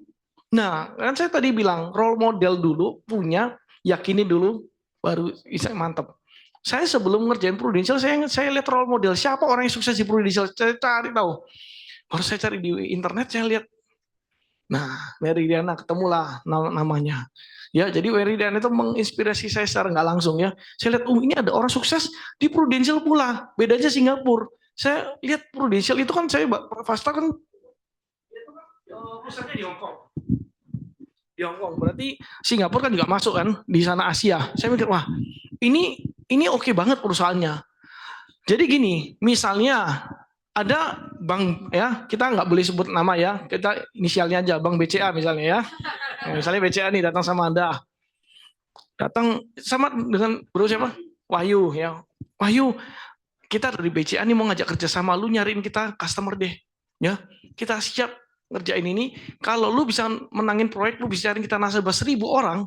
Nah, kan saya tadi bilang role model dulu punya, yakini dulu, baru bisa mantap. Saya sebelum ngerjain Prudential, saya lihat role model siapa orang yang sukses di Prudential, saya cari tahu. Baru saya cari di internet, saya lihat, nah Meridiana ketemulah namanya. Ya, jadi Meridiana itu menginspirasi saya secara nggak langsung ya. Saya lihat, ini ada orang sukses di Prudential pula, bedanya Singapura. Saya lihat Prudential itu kan saya Fasta kan pusatnya di Hongkong. Di Hongkong berarti Singapura kan juga masuk kan di sana Asia. Saya mikir wah ini oke banget perusahaannya. Jadi gini, misalnya ada bank ya, kita nggak boleh sebut nama ya, kita inisialnya aja, Bank BCA misalnya ya. Misalnya BCA nih datang sama Anda, datang sama dengan bro siapa? Wahyu ya, Wahyu kita dari BCA nih mau ngajak kerja sama lu, nyariin kita customer deh, ya kita siap ngerjain ini. Kalau lu bisa menangin proyek, lu bisa cariin kita nasabah 1.000 orang,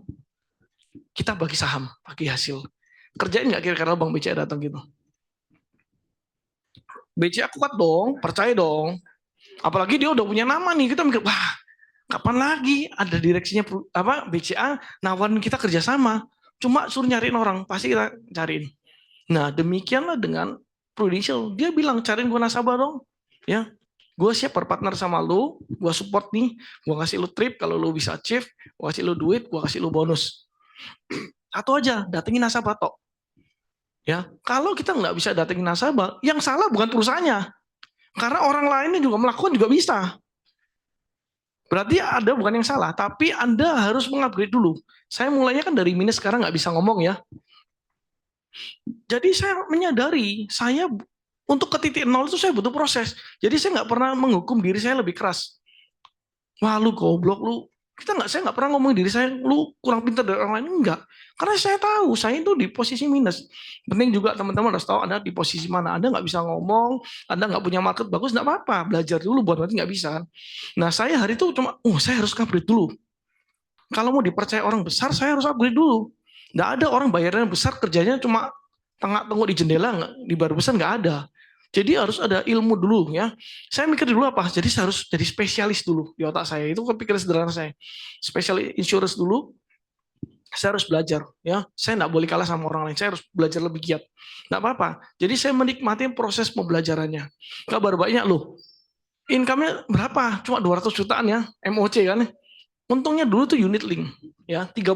kita bagi saham, bagi hasil. Kerjain nggak kira-kira Bank BCA datang gitu? BCA kuat dong, percaya dong. Apalagi dia udah punya nama nih, kita mikir, wah, kapan lagi ada direksinya BCA nawarin kita kerjasama. Cuma suruh nyariin orang, pasti kita cariin. Nah, demikianlah dengan Prudential. Dia bilang, cariin gue nasabah dong. Ya, gue siap berpartner sama lu, gue support nih, gue kasih lu trip, kalau lu bisa achieve, gue kasih lu duit, gue kasih lu bonus. Satu aja, datengin nasabah tok. Ya, kalau kita nggak bisa datengin nasabah, yang salah bukan perusahaannya, karena orang lainnya juga melakukan juga bisa. Berarti ada bukan yang salah, tapi Anda harus mengupgrade dulu. Saya mulainya kan dari minus, sekarang nggak bisa ngomong ya. Jadi saya menyadari, saya untuk ke titik nol itu saya butuh proses. Jadi saya nggak pernah menghukum diri saya lebih keras. Wah lu goblok lu. Saya nggak pernah ngomong diri saya, lu kurang pintar dari orang lain, enggak. Karena saya tahu, saya itu di posisi minus. Penting juga teman-teman harus tahu Anda di posisi mana. Anda nggak bisa ngomong, Anda nggak punya market bagus, nggak apa-apa. Belajar dulu, buat nanti nggak bisa. Nah saya hari itu cuma, saya harus upgrade dulu. Kalau mau dipercaya orang besar, saya harus upgrade dulu. Nggak ada orang bayarannya besar, kerjanya cuma tengok di jendela, di bar besar nggak ada. Jadi harus ada ilmu dulu ya. Saya mikir dulu apa? Jadi saya harus jadi spesialis dulu di otak saya. Itu kepikiran sederhana saya. Spesialis insurance dulu. Saya harus belajar ya. Saya nggak boleh kalah sama orang lain. Saya harus belajar lebih giat. Nggak apa-apa. Jadi saya menikmati proses pembelajarannya. Kabar baiknya loh. Income-nya berapa? Cuma 200 jutaan ya. MOC kan. Untungnya dulu tuh unit link ya. 30%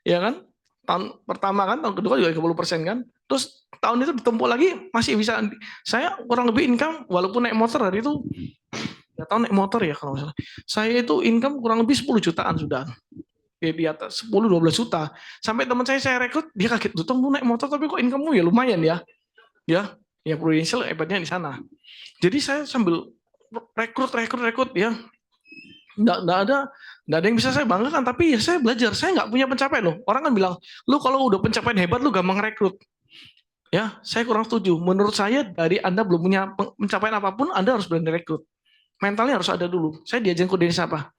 ya kan. Tahun pertama kan, tahun kedua juga 30% kan. Terus tahun itu ditumpuk lagi masih bisa. Saya kurang lebih income walaupun naik motor hari itu, nggak tahu naik motor ya kalau misalnya. Saya itu income kurang lebih 10 jutaan sudah. Di atas 10-12 juta. Sampai teman saya rekrut, dia kaget, tuh lu naik motor tapi kok income-mu ya lumayan ya. Ya Prudential hebatnya di sana. Jadi saya sambil rekrut ya. Nggak ada yang bisa saya banggakan, tapi ya saya belajar. Saya nggak punya pencapaian loh. Orang kan bilang, lu kalau udah pencapaian hebat, lu gampang rekrut. Ya, saya kurang setuju. Menurut saya dari Anda belum punya pencapaian apapun, Anda harus berani rekrut. Mentalnya harus ada dulu. Saya diajarin kode apa?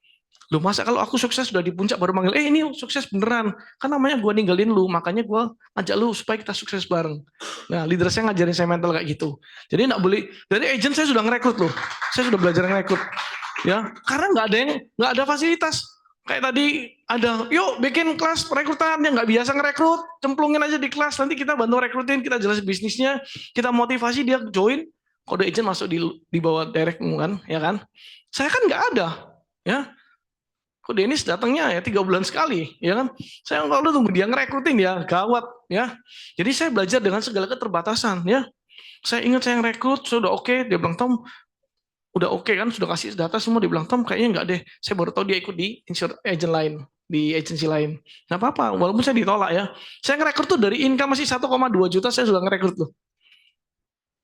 Loh masa kalau aku sukses sudah di puncak baru manggil, ini sukses beneran. Kan namanya gue ninggalin lu, makanya gue ajak lu supaya kita sukses bareng. Nah, leader saya ngajarin saya mental kayak gitu. Jadi nggak boleh, dari agent saya sudah ngerekrut loh. Saya sudah belajar ngerekrut. Ya, karena nggak ada fasilitas. Kayak tadi ada, yuk bikin kelas perekrutan yang nggak biasa ngerekrut, cemplungin aja di kelas, nanti kita bantu rekrutin, kita jelasin bisnisnya, kita motivasi dia join. Kode agent masuk di bawah direct kan, ya kan? Saya kan nggak ada, ya. Kok Dennis datangnya ya 3 bulan sekali, ya kan? Saya kalau tunggu dia ngerekrutin ya, gawat, ya. Jadi saya belajar dengan segala keterbatasan, ya. Saya ingat saya ngerekrut, sudah oke, dia bilang Tom, udah oke kan, sudah kasih data semua, dia bilang Tom kayaknya enggak deh. Saya baru tahu dia ikut di agent lain, di agensi lain. Nah apa-apa, walaupun saya ditolak ya. Saya ngerekrut tuh dari income masih 1,2 juta, saya sudah ngerekrut tuh.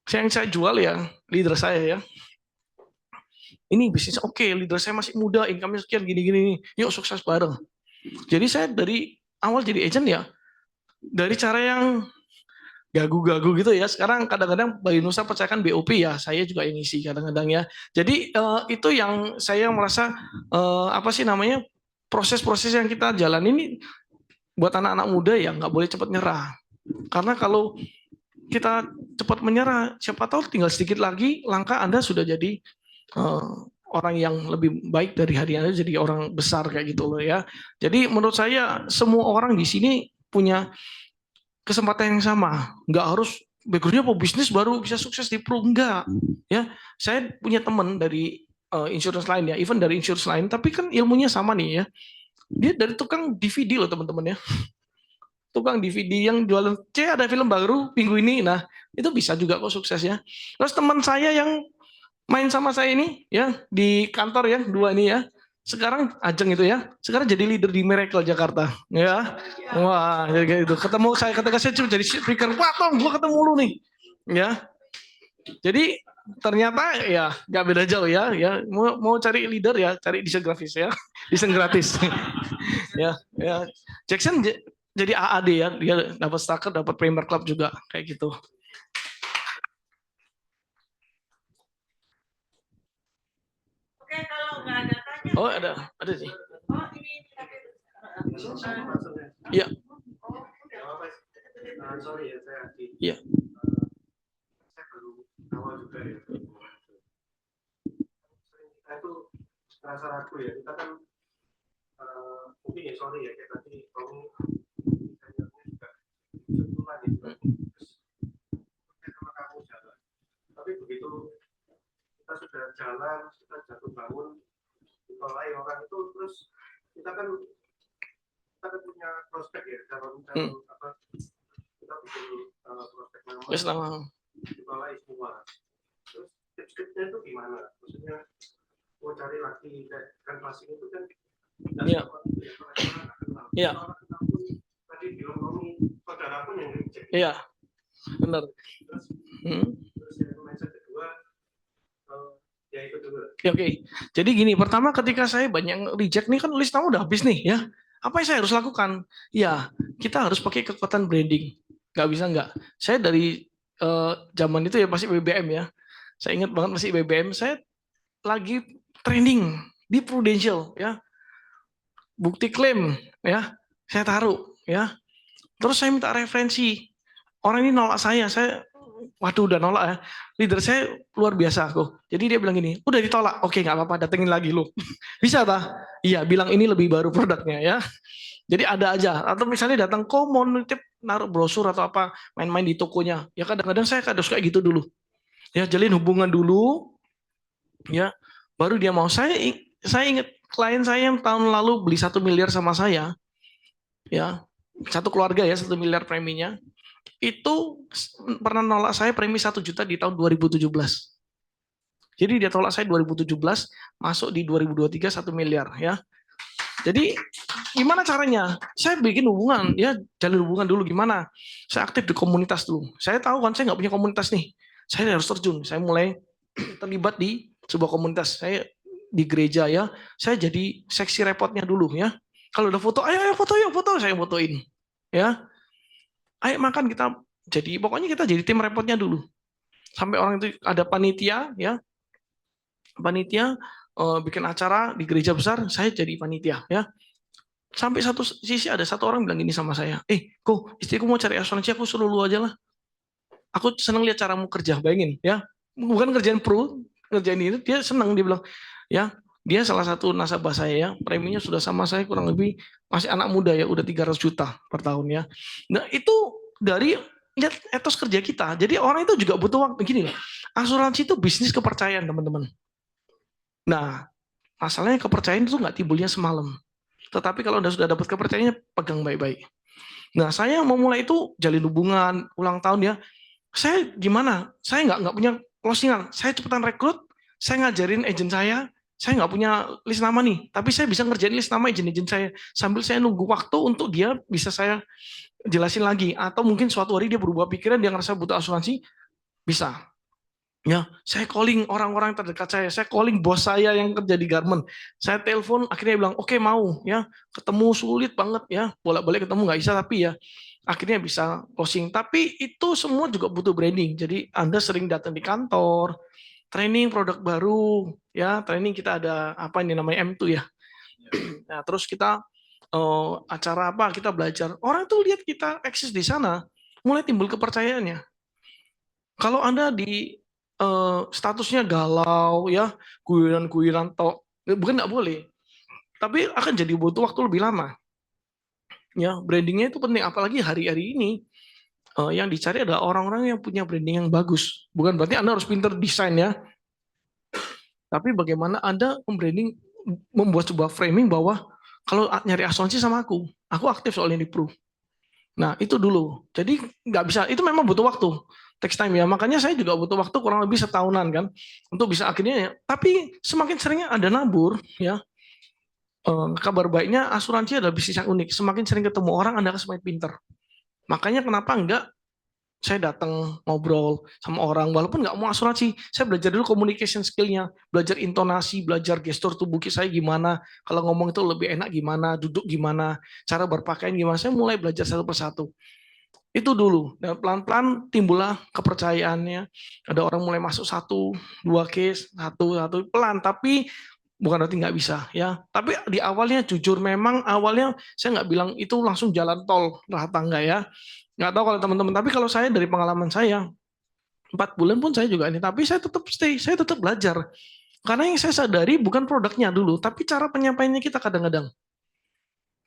Yang saya jual ya, leader saya ya. Ini bisnis oke, leader saya masih muda, income-nya sekian gini-gini, yuk sukses bareng. Jadi saya dari awal jadi agent ya, dari cara yang gagu-gagu gitu ya, sekarang kadang-kadang Bayu Nusa percayakan BOP ya, saya juga yang ngisi kadang-kadang ya. Jadi itu yang saya merasa apa sih namanya, proses-proses yang kita jalan ini buat anak-anak muda ya nggak boleh cepat nyerah. Karena kalau kita cepat menyerah, siapa tahu tinggal sedikit lagi langkah Anda sudah jadi orang yang lebih baik dari hari Anda, jadi orang besar kayak gitu loh ya. Jadi menurut saya semua orang di sini punya kesempatan yang sama, nggak harus backgroundnya pebisnis baru bisa sukses di pro, enggak ya. Saya punya teman dari insurance lain ya, even dari insurance lain, tapi kan ilmunya sama nih ya. Dia dari tukang DVD loh teman-teman ya, tukang DVD yang jualan ada film baru minggu ini, nah itu bisa juga kok sukses ya. Terus teman saya yang main sama saya ini ya di kantor ya, 2 ini ya, sekarang Ajeng itu ya, sekarang jadi leader di Miracle Jakarta ya. Wah kayak gitu, ketemu saya ketika saya cuma jadi speaker, wah Tom gua ketemu lu nih ya. Jadi ternyata ya nggak beda jauh ya, mau cari leader ya cari desain grafis ya, desain gratis ya. Jackson jadi AAD ya, dia dapat Staker, dapat Premier Club juga kayak gitu. Oke, kalau nggak ada tanya. Oh ada sih. Oh ini. Iya. Sorry ya saya Adi. Iya. Saya baru awal juga ya. Kita itu merasa ragu ya. Kita kan mungkin ya sorry ya kayak tadi kamu juga sentuhan itu terus sama kamu jalan. Tapi begitu kita sudah jalan, kita jatuh bangun, ditolak orang itu terus kita kan punya prospek ya calon apa kita bikin prospek nama ditolak semua. Terus tips-tipsnya itu gimana? Maksudnya mau cari lagi kayak kan passing itu kan Iya. Tadi bilang kamu saudara pun yang reject. Iya. Benar. Terus yang mindset kedua ya itu dulu. Oke. Jadi gini, pertama ketika saya banyak reject nih kan list tamu udah habis nih ya. Apa yang saya harus lakukan? Ya, kita harus pakai kekuatan branding. Nggak bisa nggak. Saya dari zaman itu ya masih BBM ya. Saya ingat banget masih BBM. Saya lagi training di Prudential ya. Bukti klaim ya, saya taruh ya. Terus saya minta referensi. Orang ini nolak saya waduh udah nolak ya. Leader saya luar biasa kok. Jadi dia bilang gini, udah ditolak. Oke, nggak apa-apa, datengin lagi lu. Bisa tah? Iya, bilang ini lebih baru produknya ya. Jadi ada aja. Atau misalnya datang kok mau nitip naruh brosur atau apa, main-main di tokonya. Ya kadang-kadang saya harus kayak gitu dulu. Ya jalin hubungan dulu. Ya, baru dia mau. Saya ingat klien saya yang tahun lalu beli 1 miliar sama saya. Ya, satu keluarga ya 1 miliar preminya. Itu pernah nolak saya premi 1 juta di tahun 2017. Jadi dia tolak saya 2017, masuk di 2023 1 miliar ya. Jadi gimana caranya? Saya bikin hubungan ya, jalin hubungan dulu gimana? Saya aktif di komunitas dulu. Saya tahu kan saya nggak punya komunitas nih. Saya harus terjun. Saya mulai terlibat di sebuah komunitas. Saya di gereja ya. Saya jadi seksi repotnya dulu ya. Kalau udah foto, ayo foto yuk, foto, saya fotoin. Ya. Ayo makan kita jadi pokoknya kita jadi tim repotnya dulu. Sampai orang itu ada panitia ya. Panitia bikin acara di gereja besar, saya jadi panitia ya. Sampai satu sisi ada satu orang bilang gini sama saya, kok istriku mau cari asuransi, aku suruh lu aja lah. Aku seneng lihat caramu kerja, bayangin ya. Bukan kerjaan pro, kerjaan ini, dia seneng, dia bilang, ya, dia salah satu nasabah saya ya, preminya sudah sama saya kurang lebih, masih anak muda ya, udah 300 juta per tahun ya. Nah itu dari lihat etos kerja kita, jadi orang itu juga butuh waktu, gini loh, asuransi itu bisnis kepercayaan teman-teman. Nah, masalahnya kepercayaan itu nggak timbulnya semalam. Tetapi kalau Anda sudah dapat kepercayaannya, pegang baik-baik. Nah, saya mau mulai itu jalin hubungan, ulang tahun ya. Saya gimana? Saya nggak punya closingan. Saya cepetan rekrut, saya ngajarin agent saya nggak punya list nama nih, tapi saya bisa ngerjain list nama agent-agent saya. Sambil saya nunggu waktu untuk dia bisa saya jelasin lagi. Atau mungkin suatu hari dia berubah pikiran, dia ngerasa butuh asuransi, bisa. Ya, saya calling orang-orang terdekat saya calling bos saya yang kerja di garment, saya telepon, akhirnya bilang oke, mau ya, ketemu sulit banget ya, bolak-balik ketemu nggak bisa, tapi ya akhirnya bisa closing. Tapi itu semua juga butuh branding. Jadi Anda sering datang di kantor, training produk baru ya, training kita ada apa ini namanya M2 ya. Nah, terus kita acara apa, kita belajar, orang tuh lihat kita eksis di sana, mulai timbul kepercayaannya. Kalau Anda di statusnya galau ya, guyon-guyonan tok, bukan nggak boleh, tapi akan jadi butuh waktu lebih lama ya. Brandingnya itu penting, apalagi hari-hari ini yang dicari adalah orang-orang yang punya branding yang bagus. Bukan berarti Anda harus pinter desain ya, tapi bagaimana Anda membranding, membuat sebuah framing bahwa kalau nyari asuransi sama aku aktif soal ini pro. Nah itu dulu, jadi nggak bisa, itu memang butuh waktu, takes time ya. Makanya saya juga butuh waktu kurang lebih setahunan kan, untuk bisa akhirnya ya. Tapi semakin seringnya Anda nabur ya, kabar baiknya asuransi adalah bisnis yang unik. Semakin sering ketemu orang, Anda akan semakin pinter. Makanya kenapa enggak saya datang ngobrol sama orang, walaupun nggak mau asuransi, saya belajar dulu communication skill-nya, belajar intonasi, belajar gestur tubuh saya gimana, kalau ngomong itu lebih enak gimana, duduk gimana, cara berpakaian gimana, saya mulai belajar satu persatu. Itu dulu, dan pelan-pelan timbullah kepercayaannya, ada orang mulai masuk 1-2 case, satu pelan, tapi bukan berarti nggak bisa ya. Tapi di awalnya jujur, memang awalnya saya nggak bilang itu langsung jalan tol rata, nggak ya. Nggak tahu kalau teman-teman, tapi kalau saya dari pengalaman saya 4 bulan pun saya juga ini, tapi saya tetap stay, saya tetap belajar. Karena yang saya sadari bukan produknya dulu, tapi cara penyampaiannya kita kadang-kadang.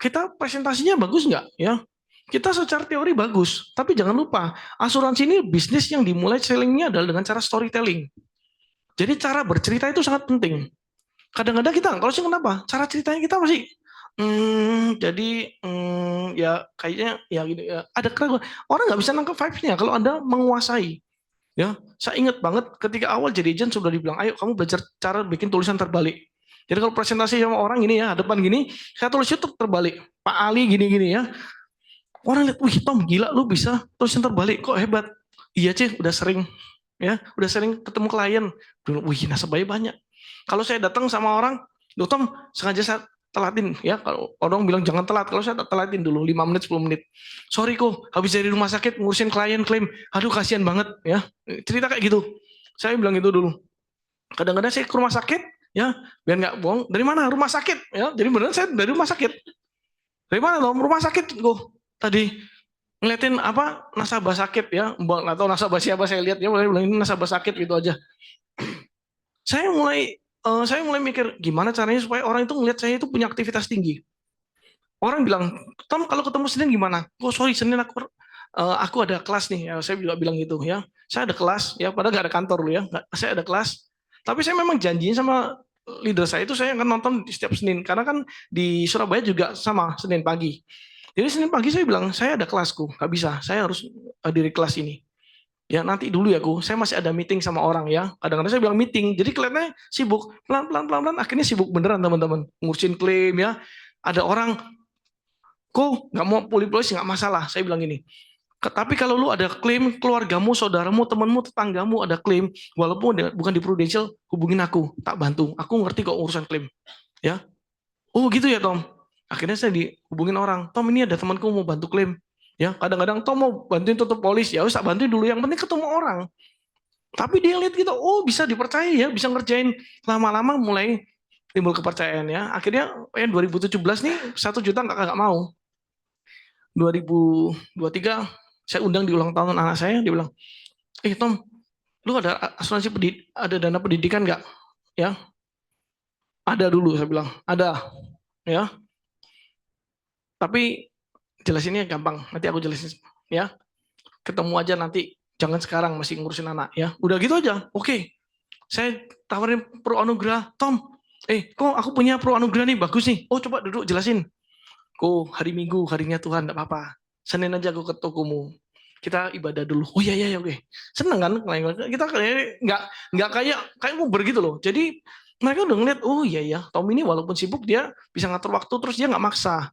Kita presentasinya bagus nggak ya? Kita secara teori bagus, tapi jangan lupa asuransi ini bisnis yang dimulai sellingnya adalah dengan cara storytelling. Jadi cara bercerita itu sangat penting. Kadang-kadang kita, kalau sih kenapa? Cara ceritanya kita masih ya kayaknya ya gitu ya, ada keraguan. Orang nggak bisa nangkep vibes-nya kalau Anda menguasai. Ya, saya ingat banget ketika awal jadi agent sudah dibilang, ayo kamu belajar cara bikin tulisan terbalik. Jadi kalau presentasi sama orang gini ya, depan gini, saya tulis itu terbalik. Pak Ali gini-gini ya. Orang lihat, wih Tom gila lu bisa tulisan terbalik, kok hebat. Iya Cih, udah sering ya, udah sering ketemu klien. Wih nasabahnya banyak. Kalau saya datang sama orang, Tom sengaja saya telatin ya, kalau orang bilang jangan telat, kalau saya telatin dulu 5 menit 10 menit. Sorry kok habis dari rumah sakit ngurusin klien klaim, aduh kasihan banget ya, cerita kayak gitu. Saya bilang itu dulu. Kadang-kadang saya ke rumah sakit ya, biar nggak bohong, dari mana rumah sakit ya, jadi beneran saya dari rumah sakit. Dari mana Tom? Rumah sakit kok tadi ngeliatin apa nasabah sakit ya, nggak tahu nasabah siapa, saya lihat ya mulai bilang ini nasabah sakit gitu aja. Saya mulai mikir gimana caranya supaya orang itu ngelihat saya itu punya aktivitas tinggi. Orang bilang, Tom kalau ketemu Senin gimana? Oh sorry Senin aku ada kelas nih. Ya, saya juga bilang gitu ya. Saya ada kelas ya, padahal nggak ada kantor loh ya. Saya ada kelas. Tapi saya memang janjiin sama leader saya itu saya akan nonton di setiap Senin. Karena kan di Surabaya juga sama Senin pagi. Jadi Senin pagi saya bilang saya ada kelasku, nggak bisa. Saya harus hadiri kelas ini. Ya nanti dulu ya saya masih ada meeting sama orang ya. Kadang-kadang saya bilang meeting, jadi kelihatannya sibuk. Pelan-pelan akhirnya sibuk beneran teman-teman. Ngurusin klaim ya. Ada orang, kok nggak mau polis nggak masalah. Saya bilang gini, tapi kalau lu ada klaim, keluargamu, saudaramu, temanmu, tetanggamu ada klaim, walaupun bukan di Prudential, hubungin aku, tak bantu. Aku ngerti kok urusan klaim. Ya, oh gitu ya Tom. Akhirnya saya dihubungin orang, Tom ini ada temanku mau bantu klaim. Ya, kadang-kadang Tom mau bantuin tutup polis, ya usah bantuin dulu, yang penting ketemu orang. Tapi dia lihat gitu, oh bisa dipercaya ya, bisa ngerjain, lama-lama mulai timbul kepercayaan ya. Akhirnya 2017 nih 1 juta nggak mau. 2023 saya undang di ulang tahun anak saya, dia bilang, Tom, lu ada asuransi ada dana pendidikan nggak? Ya, ada dulu saya bilang, ada, ya. Tapi jelasinnya gampang, nanti aku jelasin, ya. Ketemu aja nanti, jangan sekarang masih ngurusin anak, ya. Udah gitu aja, oke. Saya tawarin pro anugerah, Tom, kok aku punya pro anugerah nih, bagus nih. Oh coba duduk jelasin. Kok hari Minggu, harinya Tuhan, enggak apa-apa. Senin aja aku ke tokomu. Kita ibadah dulu. Oh iya oke. Seneng kan? Kita nggak kayak Uber gitu loh. Jadi mereka udah ngeliat, oh iya Tom ini walaupun sibuk dia bisa ngatur waktu, terus dia nggak maksa.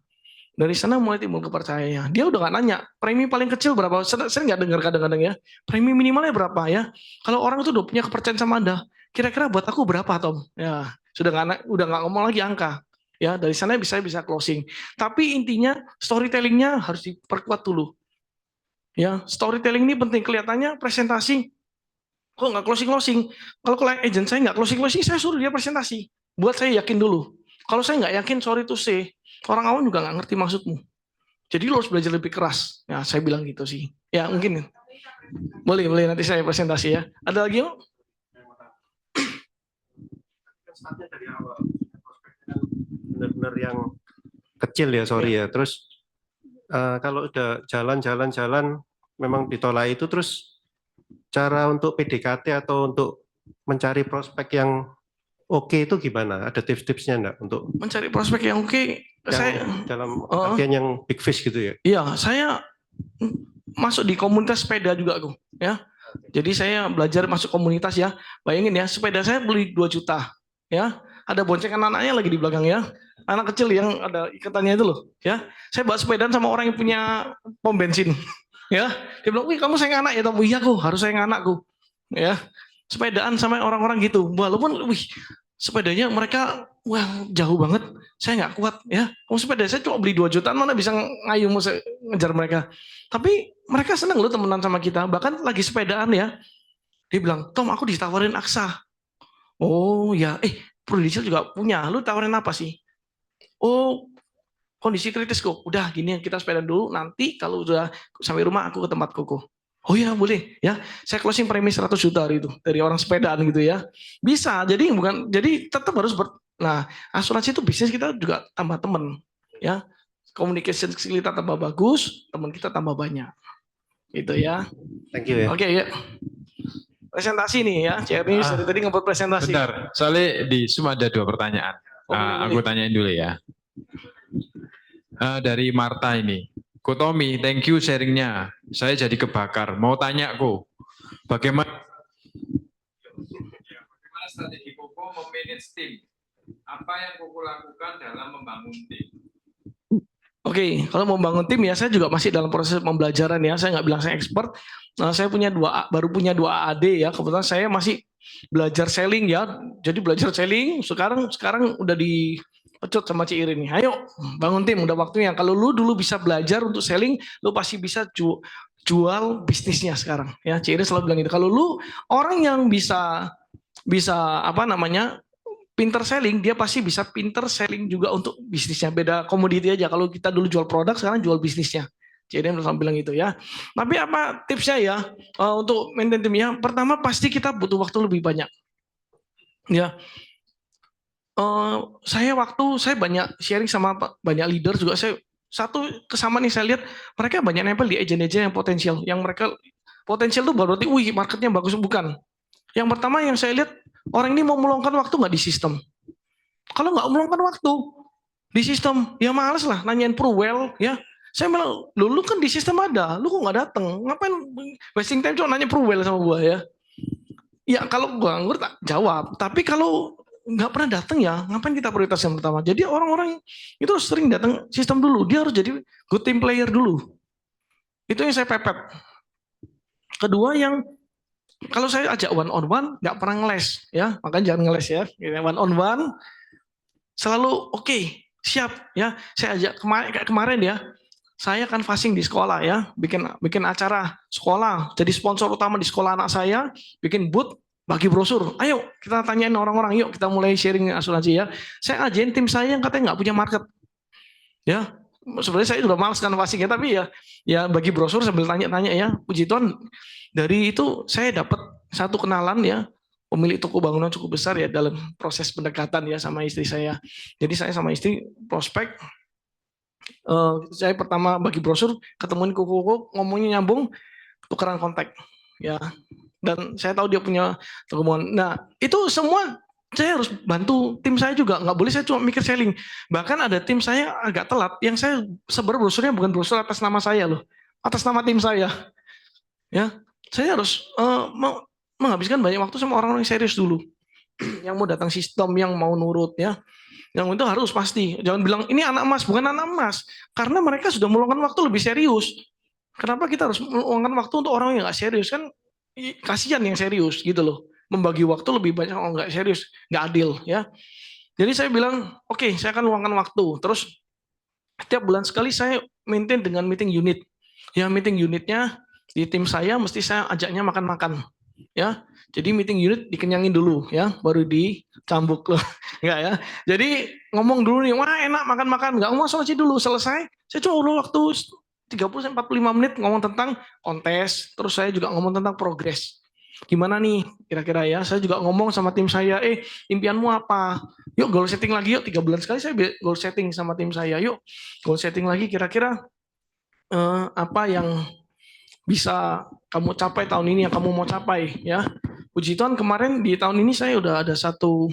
Dari sana mulai timbul kepercayaannya. Dia udah nggak nanya, premi paling kecil berapa? Saya nggak dengar kadang-kadang ya. Premi minimalnya berapa ya? Kalau orang itu udah punya kepercayaan sama Anda, kira-kira buat aku berapa Tom? Ya sudah nggak ngomong lagi angka. Ya dari sana bisa closing. Tapi intinya storytellingnya harus diperkuat dulu. Ya storytelling ini penting. Kelihatannya presentasi kok nggak closing. Kalau klien agent saya nggak closing, saya suruh dia presentasi. Buat saya yakin dulu. Kalau saya nggak yakin, sorry to say, orang awam juga nggak ngerti maksudmu. Jadi lo harus belajar lebih keras. Ya saya bilang gitu sih. Ya mungkin. Boleh nanti saya presentasi ya. Ada lagi Om? Startnya dari awal, benar-benar yang kecil ya, sorry ya. Terus kalau udah jalan, memang ditolak itu, terus cara untuk PDKT atau untuk mencari prospek yang oke itu gimana? Ada tips-tipsnya enggak untuk mencari prospek yang oke? Saya dalam artian yang big fish gitu ya? Iya, saya masuk di komunitas sepeda juga aku, ya. Jadi saya belajar masuk komunitas ya. Bayangin ya, sepeda saya beli 2 juta, ya. Ada boncengan anaknya lagi di belakang ya. Anak kecil yang ada ikatannya itu loh, ya. Saya bawa sepedaan sama orang yang punya pom bensin, ya. Dia bilang, "Wih, kamu sayang anak ya, Tom?" "Iya, aku harus sayang anakku." Ya. Sepedaan sama orang-orang gitu. Walaupun sepedanya mereka jauh banget, saya nggak kuat ya. Sepeda saya cuma beli 2 jutaan, mana bisa ngayuh ngejar mereka. Tapi mereka senang loh temenan sama kita. Bahkan lagi sepedaan ya, dia bilang, "Tom, aku ditawarin Aksa." "Oh ya, Prudential juga punya. Lu tawarin apa sih?" "Oh, kondisi kritis kok." "Udah gini, kita sepeda dulu. Nanti kalau udah sampai rumah aku ke tempat koko." "Oh ya boleh ya." Saya closing premi 100 juta hari itu dari orang sepedaan gitu ya. Bisa. Jadi tetap harus Nah, asuransi itu bisnis kita juga tambah teman, ya. Communication skill kita tambah bagus, teman kita tambah banyak. Gitu ya. Thank you ya. Oke, ya. Presentasi nih ya. Jeremy dari tadi ngebuat presentasi. Bentar, soalnya di Zoom ada 2 pertanyaan. Aku tanyain dulu ya. Dari Marta ini. Ko Tommy, thank you sharingnya. Saya jadi kebakar. Mau tanya Ko, bagaimana strategi Koko memanage tim? Apa yang Koko lakukan dalam membangun tim? Oke, kalau membangun tim ya saya juga masih dalam proses pembelajaran ya. Saya nggak bilang saya expert. Nah, saya baru punya 2 AD ya. Kebetulan saya masih belajar selling ya. Jadi belajar selling. Sekarang udah dipecut sama Ci Irin nih. Ayo bangun tim, udah waktunya. Kalau lu dulu bisa belajar untuk selling, lu pasti bisa jual bisnisnya sekarang. Ya, Ci Irin selalu bilang gitu. Kalau lu orang yang bisa pinter selling, dia pasti bisa pinter selling juga untuk bisnisnya. Beda komoditi aja. Kalau kita dulu jual produk, sekarang jual bisnisnya. Jadi selalu bilang gitu ya. Tapi apa tipsnya ya untuk maintain timnya? Pertama pasti kita butuh waktu lebih banyak. Ya. Saya banyak sharing sama banyak leader juga. Satu kesamaan nih saya lihat mereka banyak nempel di agent-agent yang potensial. Yang mereka potensial itu berarti, marketnya bagus, bukan. Yang pertama yang saya lihat, orang ini mau meluangkan waktu nggak di sistem. Kalau nggak meluangkan waktu di sistem, ya males lah nanyain Pruwell ya. Saya bilang, lu kan di sistem ada, lu kok nggak datang? Ngapain wasting time cuma nanya Pruwell sama gua ya? Ya kalau gua ngurut jawab, tapi kalau nggak pernah datang ya, ngapain kita prioritas yang pertama? Jadi orang-orang itu sering datang sistem dulu, dia harus jadi good team player dulu. Itu yang saya pepet. Kedua yang kalau saya ajak one on one nggak pernah ngeles ya, makanya jangan ngeles ya. One on one selalu oke, siap ya. Saya ajak kemarin ya, saya kan fasting di sekolah ya, bikin acara sekolah, jadi sponsor utama di sekolah anak saya, bikin booth bagi brosur. Ayo kita tanyain orang-orang, yuk kita mulai sharing asuransi ya. Saya ajain tim saya yang katanya nggak punya market. Ya, sebenarnya saya udah malas kan passingnya, tapi ya bagi brosur sambil tanya-tanya ya. Puji Tuhan dari itu saya dapat satu kenalan ya, pemilik toko bangunan cukup besar ya dalam proses pendekatan ya sama istri saya. Jadi saya sama istri prospek. Saya pertama bagi brosur, ketemuin kuku, ngomongnya nyambung, tukeran kontak ya. Dan saya tahu dia punya hubungan. Nah, itu semua saya harus bantu tim saya juga. Nggak boleh saya cuma mikir selling. Bahkan ada tim saya agak telat. Yang saya sebar brosurnya bukan brosur atas nama saya loh. Atas nama tim saya. Ya, saya harus menghabiskan banyak waktu sama orang-orang yang serius dulu. Yang mau datang sistem, yang mau nurut ya. Yang itu harus pasti. Jangan bilang ini anak emas, bukan anak emas. Karena mereka sudah meluangkan waktu lebih serius. Kenapa kita harus meluangkan waktu untuk orang yang nggak serius? Kan kasihan yang serius gitu loh, membagi waktu lebih banyak orang nggak serius, nggak adil ya. Jadi saya bilang oke, saya akan luangkan waktu. Terus setiap bulan sekali saya maintain dengan meeting unit ya. Meeting unitnya di tim saya mesti saya ajaknya makan-makan ya. Jadi meeting unit dikenyangin dulu ya, baru dicambuk loh. Enggak ya. Jadi ngomong dulu nih, wah enak makan-makan, nggak mau selesai dulu. Selesai saya coba waktu 30-45 menit ngomong tentang kontes, terus saya juga ngomong tentang progres. Gimana nih kira-kira ya, saya juga ngomong sama tim saya, impianmu apa? Yuk goal setting lagi yuk, 3 bulan sekali saya goal setting sama tim saya, yuk goal setting lagi kira-kira apa yang bisa kamu capai tahun ini, yang kamu mau capai ya. Puji Tuhan kemarin di tahun ini saya udah ada satu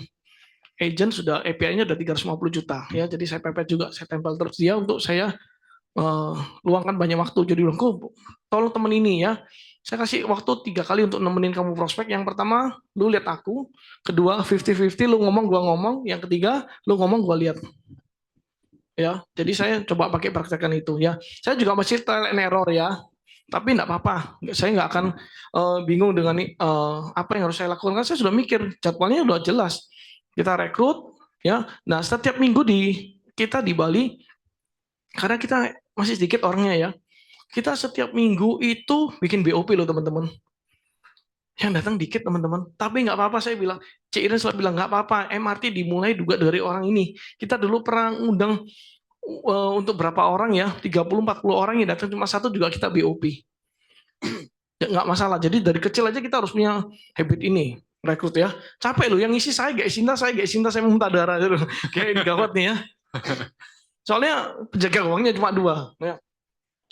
agent, sudah API-nya udah 350 juta ya, jadi saya pepet juga, saya tempel terus dia untuk saya luangkan banyak waktu. Jadi bilang, tolong temen ini ya, saya kasih waktu 3 kali untuk nemenin kamu prospek. Yang pertama lu lihat aku, kedua 50-50 lu ngomong gua ngomong, yang ketiga lu ngomong gua lihat ya. Jadi saya coba pakai praktekkan itu ya. Saya juga masih trial and error ya, tapi enggak apa-apa, saya nggak akan bingung dengan apa yang harus saya lakukan. Karena saya sudah mikir, jadwalnya udah jelas, kita rekrut ya. Nah setiap minggu kita di Bali, karena kita masih sedikit orangnya ya, kita setiap minggu itu bikin BOP loh teman-teman. Yang datang dikit teman-teman, tapi nggak apa-apa. Saya bilang, Cik Iren selalu bilang nggak apa-apa, MRT dimulai juga dari orang ini. Kita dulu pernah undang untuk berapa orang ya, 30-40 orang yang datang, cuma satu juga kita BOP. Ya, nggak masalah. Jadi dari kecil aja kita harus punya habit ini, rekrut ya. Capek loh, yang isi saya gak cinta, saya muntah darah. Kayak gawat nih ya. Soalnya penjaga uangnya cuma 2. Ya.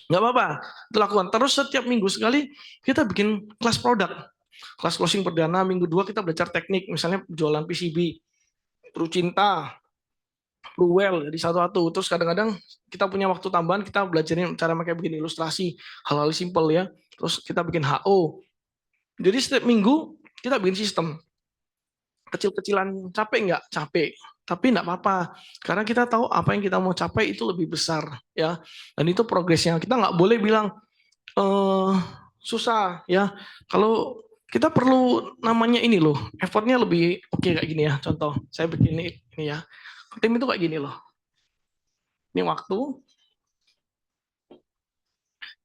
Nggak apa-apa, itu lakukan. Terus setiap minggu sekali kita bikin kelas produk. Kelas closing perdana, minggu 2 kita belajar teknik, misalnya jualan PCB, Pru Cinta, Pruwell, jadi satu-satu. Terus kadang-kadang kita punya waktu tambahan, kita belajarin cara pakai bikin ilustrasi, hal-hal simpel ya. Terus kita bikin HO. Jadi setiap minggu kita bikin sistem. Kecil-kecilan, capek nggak? Capek. Tapi enggak apa-apa, karena kita tahu apa yang kita mau capai itu lebih besar ya, dan itu progresnya. Kita nggak boleh bilang susah ya. Kalau kita perlu namanya ini loh, effortnya lebih oke kayak gini ya. Contoh, saya bikin ini ya, tim itu kayak gini loh. Ini waktu,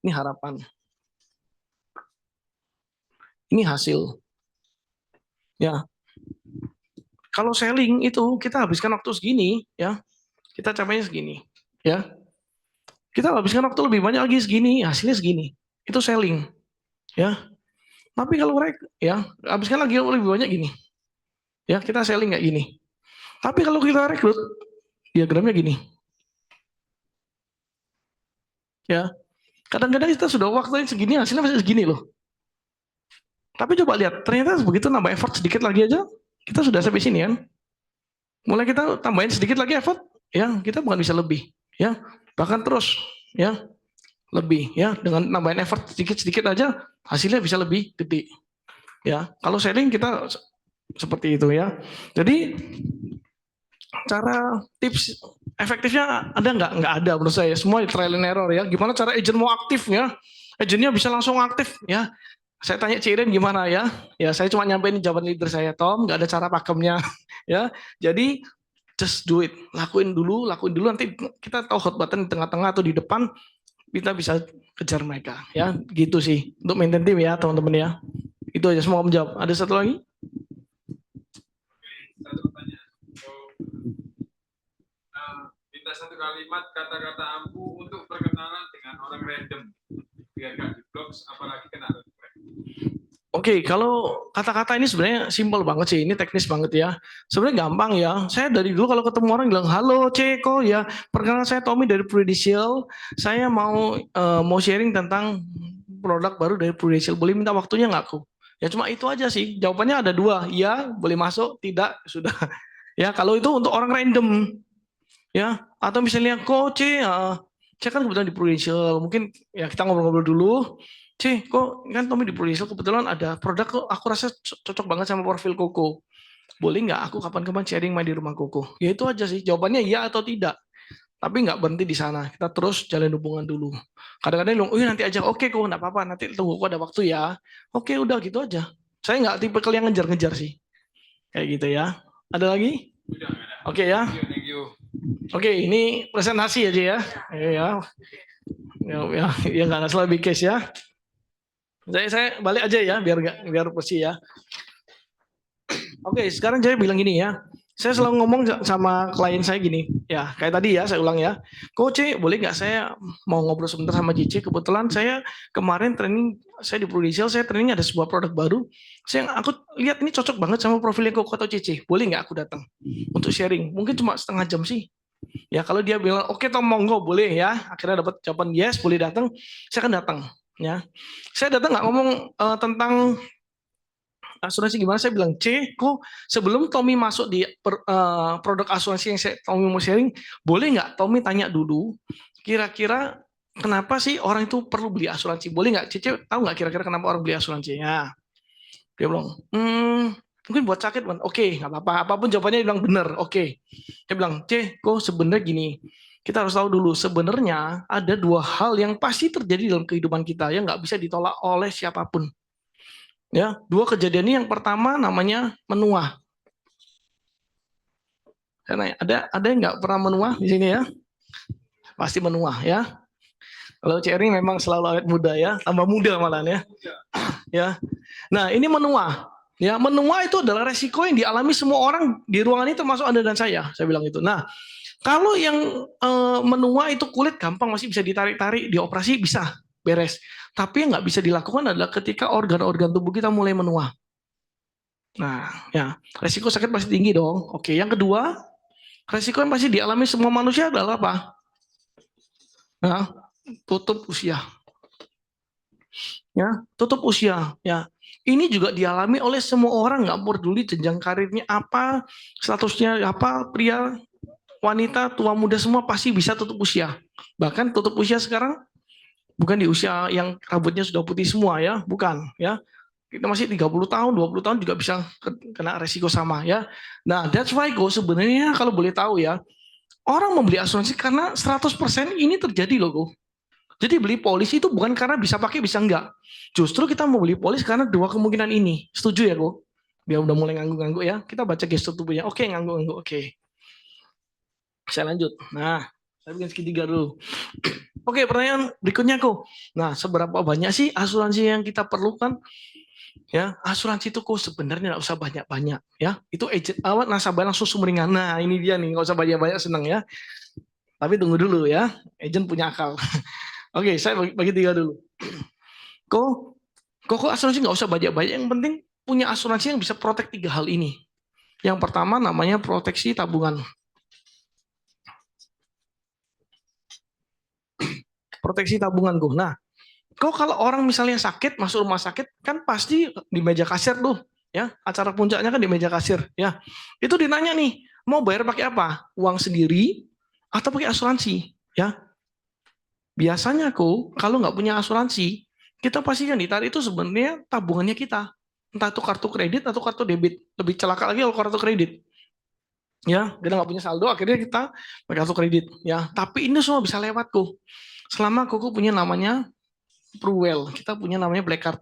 ini harapan, ini hasil ya. Kalau selling itu kita habiskan waktu segini ya, kita capainya segini ya. Kita habiskan waktu lebih banyak lagi segini, hasilnya segini. Itu selling ya. Tapi kalau ya habiskan lagi lebih banyak gini. Ya, kita selling kayak gini. Tapi kalau kita rekrut, diagramnya gini. Ya. Kadang-kadang kita sudah waktunya segini, hasilnya masih segini loh. Tapi coba lihat, ternyata begitu nambah effort sedikit lagi aja, kita sudah sampai sini kan. Mulai kita tambahin sedikit lagi effort, ya kita bukan bisa lebih, ya bahkan terus, ya lebih, ya dengan nambahin effort sedikit-sedikit aja hasilnya bisa lebih gede, ya. Kalau selling kita seperti itu ya. Jadi cara tips efektifnya ada nggak? Nggak ada menurut saya. Semua trial and error ya. Gimana cara agent mau aktif ya? Agentnya bisa langsung aktif ya. Saya tanya Cik Iren gimana ya? Ya saya cuma nyampein jawaban leader saya, Tom, nggak ada cara pakemnya ya. Jadi just do it, lakuin dulu nanti kita tahu hot button di tengah-tengah atau di depan, kita bisa kejar mereka ya. Gitu sih untuk maintain tim ya teman-teman ya. Itu aja, semua menjawab. Ada satu lagi? satu kalimat kata-kata ampuh untuk perkenalan dengan orang random biar gak diblok apalagi kena request. Oke, kalau kata-kata ini sebenarnya simpel banget sih, ini teknis banget ya. Sebenarnya gampang ya. Saya dari dulu kalau ketemu orang bilang, halo Ceko ya, perkenalkan saya Tommy dari Prudential. Saya mau sharing tentang produk baru dari Prudential. Boleh minta waktunya nggak aku? Ya cuma itu aja sih. Jawabannya ada dua, ya boleh masuk, tidak sudah. Ya kalau itu untuk orang random, ya atau misalnya Coach, saya kan kebetulan di Prudential, mungkin ya kita ngobrol-ngobrol dulu. Kok kan Tommy di Prudential kebetulan ada produk kok aku rasa cocok banget sama profil Koko. Boleh nggak aku kapan-kapan sharing main di rumah Koko? Ya itu aja sih, jawabannya iya atau tidak. Tapi nggak berhenti di sana, kita terus jalin hubungan dulu. Kadang-kadang bilang, nanti aja, oke kok nggak apa-apa, nanti tunggu kok ada waktu ya. Oke udah gitu aja. Saya nggak tipe yang ngejar-ngejar sih. Kayak gitu ya. Ada lagi? Udah, ada. Oke ya. Thank you. Oke, ini presentasi aja ya. Ya nggak selalu big case ya. Saya balik aja ya biar bersih ya. Oke, sekarang saya bilang gini ya. Saya selalu ngomong sama klien saya gini, ya kayak tadi ya saya ulang ya. Coach, boleh nggak saya mau ngobrol sebentar sama JC? Kebetulan saya kemarin training, saya di Prudential, saya training ada sebuah produk baru. Aku lihat ini cocok banget sama profilnya Koko atau JC. Boleh nggak aku datang untuk sharing? Mungkin cuma setengah jam sih. Ya kalau dia bilang oke Tom monggo boleh ya. Akhirnya dapat jawaban yes boleh datang, saya akan datang. Ya, saya datang nggak ngomong tentang asuransi gimana. Saya bilang kok sebelum Tommy masuk di produk asuransi yang Tommy mau sharing, boleh nggak Tommy tanya dulu kira-kira kenapa sih orang itu perlu beli asuransi? Boleh nggak Cece tahu nggak kira-kira kenapa orang beli asuransi? Ya, dia bilang mungkin buat sakit kan. Oke, nggak apa-apa, apapun jawabannya dia bilang benar. Oke, dia bilang kok sebenarnya gini. Kita harus tahu dulu, sebenarnya ada dua hal yang pasti terjadi dalam kehidupan kita yang nggak bisa ditolak oleh siapapun. Ya, dua kejadian ini yang pertama namanya menua. Karena ada yang nggak pernah menua di sini ya? Pasti menua ya. Kalau Cherry memang selalu awet muda ya, tambah muda malah ya. Ya. Nah, ini menua. Ya, menua itu adalah resiko yang dialami semua orang di ruangan ini termasuk Anda dan saya bilang itu. Nah, kalau yang menua itu kulit gampang masih bisa ditarik-tarik, dioperasi bisa beres. Tapi yang nggak bisa dilakukan adalah ketika organ-organ tubuh kita mulai menua. Nah, ya resiko sakit pasti tinggi dong. Oke, yang kedua, resiko yang pasti dialami semua manusia adalah apa? Nah, tutup usia. Ya, tutup usia. Ya, ini juga dialami oleh semua orang, nggak peduli jenjang karirnya apa, statusnya apa, pria, wanita, tua, muda semua pasti bisa tutup usia. Bahkan tutup usia sekarang bukan di usia yang rambutnya sudah putih semua ya, bukan ya. Kita masih 30 tahun, 20 tahun juga bisa kena resiko sama ya. Nah, that's why sebenarnya kalau boleh tahu ya, orang membeli asuransi karena 100% ini terjadi loh Go. Jadi beli polis itu bukan karena bisa pakai bisa enggak. Justru kita mau beli polis karena dua kemungkinan ini. Setuju ya Go? Biar udah mulai ngangguk-ngangguk ya. Kita baca gestur tubuhnya. Oke, ngangguk-ngangguk. Oke. Saya lanjut. Nah, saya bikin segitiga dulu. Oke, pertanyaan berikutnya kok. Nah, seberapa banyak sih asuransi yang kita perlukan? Ya, asuransi itu kok sebenarnya nggak usah banyak-banyak. Ya, itu agent awal nasabah langsung sumringah. Nah, ini dia nih, nggak usah banyak-banyak senang ya. Tapi tunggu dulu ya, agent punya akal. Oke, saya bagi tiga dulu. Kok asuransi nggak usah banyak-banyak. Yang penting punya asuransi yang bisa protek tiga hal ini. Yang pertama namanya proteksi tabungan. Proteksi tabungan gue. Nah, kalau orang misalnya sakit masuk rumah sakit kan pasti di meja kasir tuh, ya acara puncaknya kan di meja kasir, ya itu ditanya nih mau bayar pakai apa, uang sendiri atau pakai asuransi, ya biasanya kalau nggak punya asuransi kita pasti yang ditarik itu sebenarnya tabungannya kita, entah itu kartu kredit atau kartu debit, lebih celaka lagi kalau kartu kredit. Ya, kita nggak punya saldo, akhirnya kita pakai kartu kredit. Ya, tapi ini semua bisa lewat selama Koko punya namanya Pruwell, kita punya namanya Black Card,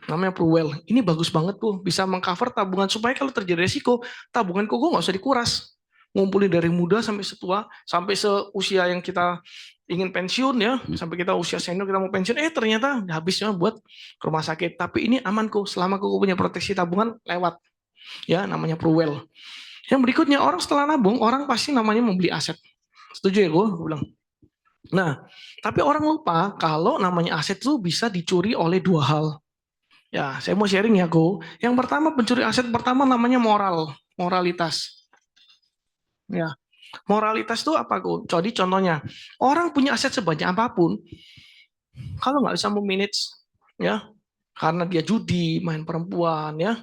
namanya Pruwell. Ini bagus banget bisa mengcover tabungan supaya kalau terjadi resiko, tabungan Koko nggak usah dikuras, ngumpulin dari muda sampai setua, sampai seusia yang kita ingin pensiun ya, sampai kita usia senior kita mau pensiun, ternyata habisnya buat ke rumah sakit. Tapi ini aman selama Koko punya proteksi tabungan lewat, ya namanya Pruwell. Yang berikutnya orang setelah nabung, orang pasti namanya membeli aset. Setuju ya gue bilang. Nah, tapi orang lupa kalau namanya aset itu bisa dicuri oleh dua hal. Ya, saya mau sharing ya, Go. Yang pertama, pencuri aset pertama namanya moralitas. Ya, moralitas itu apa, Go? Jadi contohnya, orang punya aset sebanyak apapun, kalau nggak bisa memanage, ya, karena dia judi, main perempuan, ya,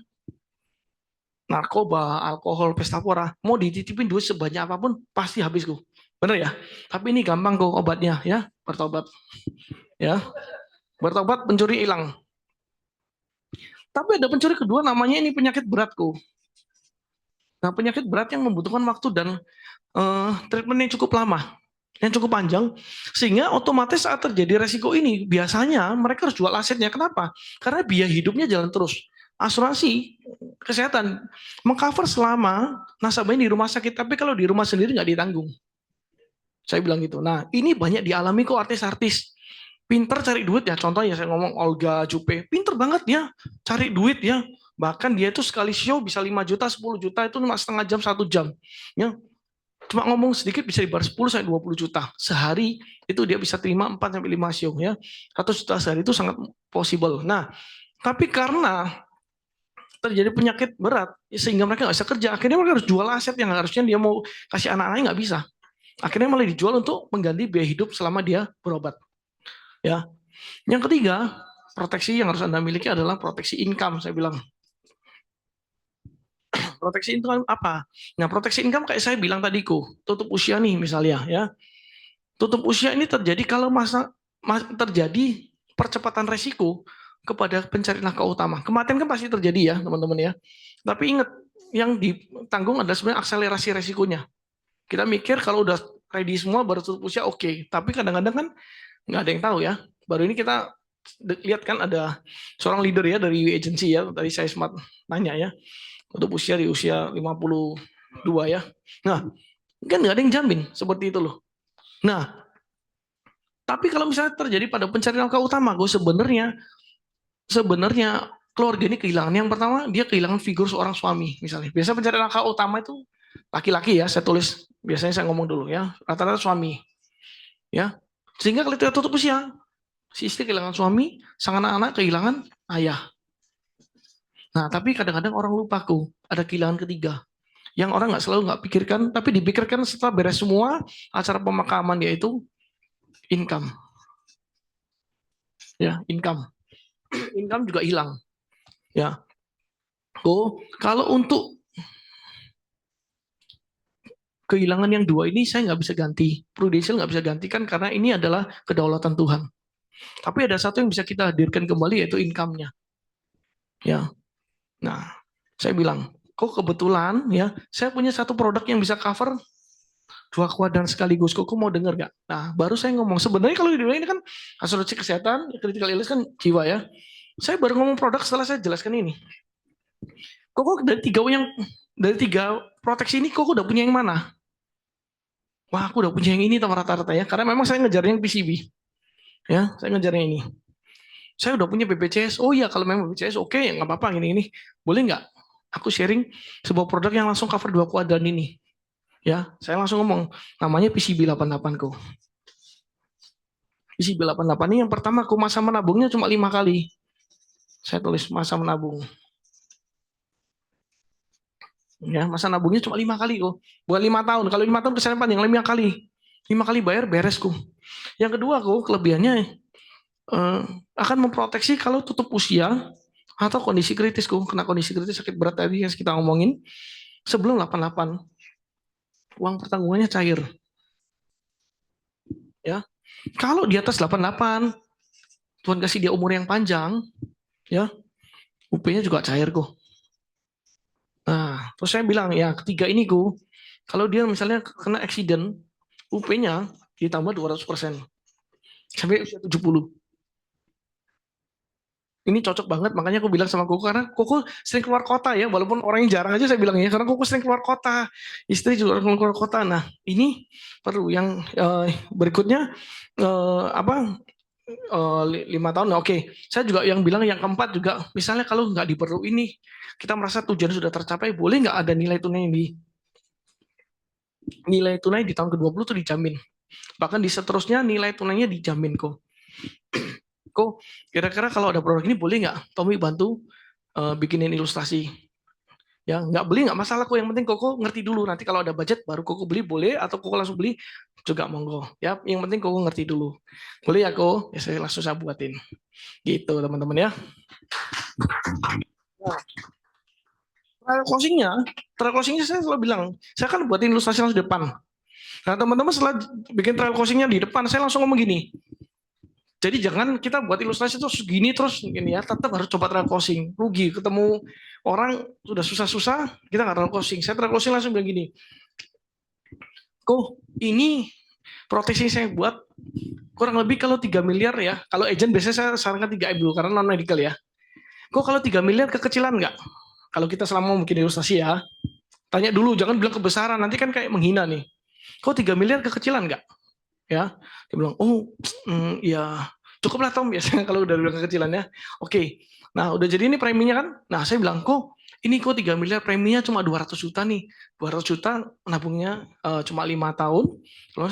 narkoba, alkohol, pesta pora, mau dititipin duit sebanyak apapun, pasti habis, Go. Bener ya? Tapi ini gampang, Go, obatnya, ya, bertobat. Ya, bertobat, pencuri hilang. Tapi ada pencuri kedua namanya ini penyakit beratku. Nah, penyakit berat yang membutuhkan waktu dan treatment yang cukup lama, yang cukup panjang, sehingga otomatis saat terjadi resiko ini, biasanya mereka harus jual asetnya. Kenapa? Karena biaya hidupnya jalan terus. Asuransi kesehatan mengcover selama nasabahnya di rumah sakit, tapi kalau di rumah sendiri nggak ditanggung. Saya bilang gitu. Nah, ini banyak dialami kok artis-artis. Pinter cari duit ya, contohnya saya ngomong Olga Jupe, pinter banget ya cari duit ya, bahkan dia itu sekali show bisa 5 juta, 10 juta itu cuma setengah jam, 1 jam ya, cuma ngomong sedikit bisa dibayar 10 sampai 20 juta sehari, itu dia bisa terima 4 sampai 5 show ya, 100 juta sehari itu sangat possible. Nah, tapi karena terjadi penyakit berat sehingga mereka nggak bisa kerja, akhirnya mereka harus jual aset yang harusnya dia mau kasih anak-anaknya, nggak bisa, akhirnya malah dijual untuk mengganti biaya hidup selama dia berobat. Ya, yang ketiga, proteksi yang harus Anda miliki adalah proteksi income, saya bilang. Proteksi income apa? Nah, proteksi income kayak saya bilang tadi, tutup usia nih misalnya, ya. Tutup usia ini terjadi kalau terjadi percepatan resiko kepada pencari nafkah utama. Kematian kan pasti terjadi ya, teman-teman ya. Tapi ingat, yang ditanggung adalah sebenarnya akselerasi resikonya. Kita mikir kalau udah ready semua baru tutup usia oke. Tapi kadang-kadang kan nggak ada yang tahu ya. Baru ini kita lihat kan ada seorang leader ya dari agency ya, tadi saya sempat nanya ya, untuk usia di usia 52 ya. Nah, kan nggak ada yang jamin seperti itu loh. Nah, tapi kalau misalnya terjadi pada pencari nafkah utama, sebenarnya keluarga ini kehilangan. Yang pertama, dia kehilangan figur seorang suami misalnya. Biasa pencari nafkah utama itu laki-laki ya, saya tulis, biasanya saya ngomong dulu ya, rata-rata suami. Ya, sehingga kalau kita tutup usia, si istri kehilangan suami, sang anak-anak kehilangan ayah. Nah, tapi kadang-kadang orang lupa ada kehilangan ketiga. Yang orang nggak pikirkan, tapi dipikirkan setelah beres semua acara pemakaman, yaitu income. Ya, income. Income juga hilang. Ya. Kalau untuk kehilangan yang dua ini saya nggak bisa ganti, Prudential nggak bisa gantikan karena ini adalah kedaulatan Tuhan. Tapi ada satu yang bisa kita hadirkan kembali, yaitu income-nya. Ya, nah saya bilang, kebetulan ya saya punya satu produk yang bisa cover 2 kuadran sekaligus. Kok mau dengar nggak? Nah, baru saya ngomong sebenarnya kalau di dunia ini kan asuransi kesehatan, critical illness kan jiwa ya. Saya baru ngomong produk setelah saya jelaskan ini. Kok dari tiga proteksi ini, kok udah punya yang mana? Wah, aku udah punya yang ini rata-rata ya, karena memang saya ngejarnya yang PCB. Ya, saya ngejarnya ini. Saya udah punya BPJS. Oh iya, kalau memang BPJS oke, ya nggak apa-apa ini. Boleh nggak? Aku sharing sebuah produk yang langsung cover 2 kuadran ini. Ya, saya langsung ngomong, namanya PCB 88 kok. PCB 88 ini yang pertama masa menabungnya cuma 5 kali. Saya tulis masa menabung. Ya, masa nabungnya cuma 5 kali kok. Bukan 5 tahun. Kalau 5 tahun kesannya panjang, 5 kali. 5 kali bayar beres kok. Yang kedua kelebihannya akan memproteksi kalau tutup usia atau kondisi kritis kena kondisi kritis sakit berat tadi yang kita ngomongin sebelum 88. Uang pertanggungannya cair. Ya. Kalau di atas 88, Tuhan kasih dia umur yang panjang, ya. UP-nya juga cair kok. Nah, terus saya bilang, ya ketiga ini kalau dia misalnya kena accident, UP-nya ditambah 200% sampai usia 70. Ini cocok banget, makanya aku bilang sama Koko, karena Koko sering keluar kota ya, walaupun orang yang jarang aja saya bilang ya, karena Koko sering keluar kota, istri juga keluar kota. Nah, ini perlu yang berikutnya 5 tahun. Oke, saya juga yang bilang yang keempat juga, misalnya kalau nggak diperlu ini, kita merasa tujuan sudah tercapai, boleh nggak ada nilai tunai yang nilai tunai di tahun ke-20 tuh dijamin. Bahkan di seterusnya nilai tunainya dijamin kok. Kok kira-kira kalau ada produk ini boleh nggak Tommy bantu bikinin ilustrasi? Ya nggak beli nggak masalah kok, yang penting Koko ngerti dulu, nanti kalau ada budget baru Koko beli boleh, atau Koko langsung beli juga monggo ya, yang penting Koko ngerti dulu, boleh ya Koko, ya saya buatin gitu teman-teman ya. Nah, trial closingnya saya selalu bilang, saya kan buatin ilustrasi langsung di depan. Nah teman-teman setelah bikin trial closingnya di depan, saya langsung ngomong gini, jadi jangan kita buat ilustrasi terus gini terus gini ya, tetap harus coba trial closing. Rugi ketemu orang sudah susah-susah, kita nggak trial closing. Saya trial closing langsung bilang gini, kok ini proteksi saya buat kurang lebih kalau 3 miliar ya, kalau agent biasanya saya sarankan 3M dulu karena non medical ya. Kok kalau 3 miliar kekecilan nggak? Kalau kita selama mau bikin ilustrasi ya, tanya dulu, jangan bilang kebesaran, nanti kan kayak menghina nih. Kok 3 miliar kekecilan nggak? Ya, dia bilang, oh, ya cukuplah Tom, biasanya kalau udah bilang kekecilannya. Oke, nah udah jadi ini preminya kan. Nah saya bilang, kok ini kok 3 miliar preminya cuma 200 juta nih. 200 juta nabungnya cuma 5 tahun. Lalu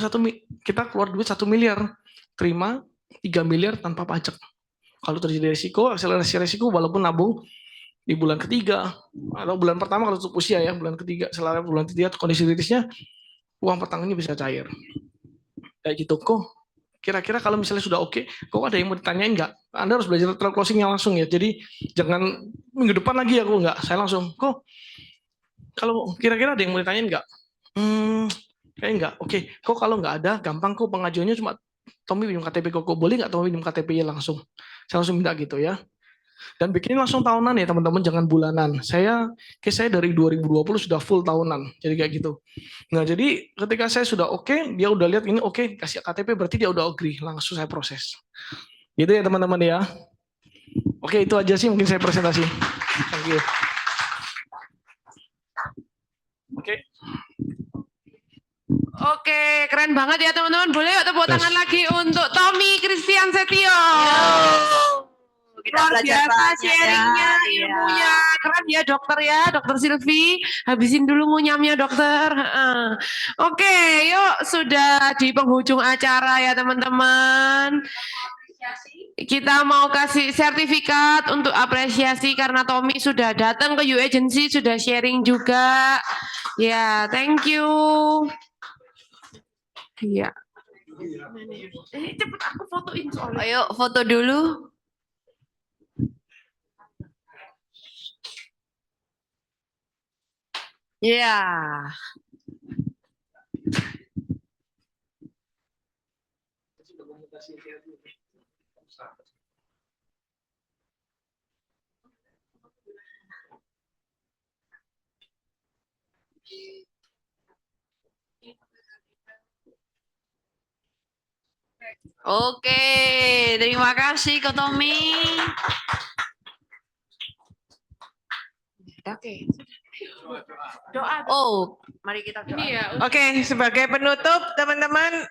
kita keluar duit 1 miliar. Terima 3 miliar tanpa pajak. Kalau terjadi resiko, akselerasi resiko walaupun nabung di bulan ketiga atau bulan pertama kalau untuk usia ya, bulan ketiga, setelah bulan ketiga kondisi kritisnya uang pertanggungannya bisa cair. Kayak gitu kok. Kira-kira kalau misalnya sudah oke, kok ada yang mau ditanyain nggak? Anda harus belajar trial closingnya langsung ya. Jadi jangan minggu depan lagi aku nggak. Saya langsung kok. Kalau kira-kira ada yang mau ditanyain nggak? Kayak nggak. Oke. Kok kalau nggak ada, gampang kok pengajuannya cuma Tommy pinjam KTP kok. Boleh nggak Tommy pinjam KTP-nya langsung? Saya langsung minta gitu ya. Dan bikin langsung tahunan ya teman-teman, jangan bulanan. Saya dari 2020 sudah full tahunan, jadi kayak gitu. Nah jadi ketika saya sudah oke, dia udah lihat ini oke, kasih KTP berarti dia udah agree, langsung saya proses. Gitu ya teman-teman ya. Oke itu aja sih mungkin saya presentasi. Thank you. Oke. Oke, keren banget ya teman-teman. Boleh yuk tepuk tangan lagi untuk Tommy Christian Setio. Kita Luar belajar biasa banyak sharingnya, ya. ilmunya. Keren ya dokter Silvi. Habisin dulu ngunyamnya dokter. Oke, yuk sudah di penghujung acara ya teman-teman. Kita mau kasih sertifikat untuk apresiasi karena Tommy sudah datang ke U Agency, sudah sharing juga. Ya, thank you. Iya. Cepet aku fotoin soalnya. Ayo foto dulu. Ya. Oke, terima kasih Ko Tommy. Oke. Doa. Oh, mari kita doa. Ini ya. Oke, sebagai penutup teman-teman,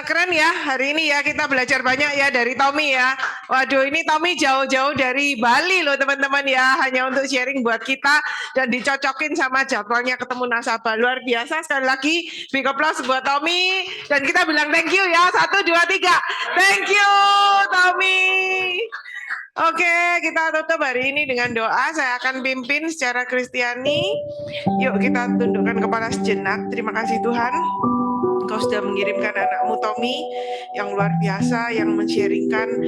keren ya hari ini ya, kita belajar banyak ya dari Tommy ya. Waduh, ini Tommy jauh-jauh dari Bali loh teman-teman ya, hanya untuk sharing buat kita dan dicocokin sama jadwalnya ketemu nasabah. Luar biasa, sekali lagi big applause buat Tommy dan kita bilang thank you ya. 1, 2, 3. Thank you Tommy. Oke, kita tutup hari ini dengan doa. Saya akan pimpin secara Kristiani. Yuk kita tundukkan kepala sejenak. Terima kasih Tuhan. Engkau sudah mengirimkan anakmu Tommy yang luar biasa, yang men-sharingkan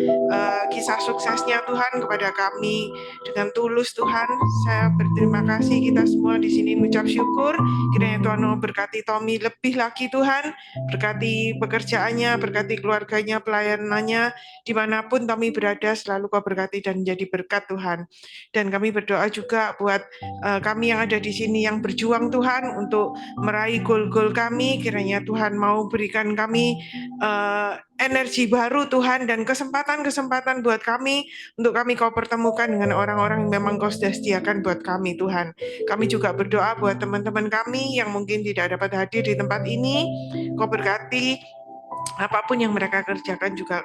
kisah suksesnya Tuhan kepada kami dengan tulus Tuhan. Saya berterima kasih, kita semua di sini mengucap syukur. Kiranya Tuhan mau berkati Tommy lebih lagi Tuhan, berkati pekerjaannya, berkati keluarganya, pelayanannya, dimanapun Tommy berada selalu Kau berkati dan menjadi berkat Tuhan. Dan kami berdoa juga buat kami yang ada di sini yang berjuang Tuhan untuk meraih goal-goal kami, kiranya Tuhan mau berikan kami energi baru Tuhan dan kesempatan-kesempatan buat kami untuk kami Kau pertemukan dengan orang-orang yang memang Kau sudah sediakan buat kami Tuhan. Kami juga berdoa buat teman-teman kami yang mungkin tidak dapat hadir di tempat ini, Kau berkati apapun yang mereka kerjakan juga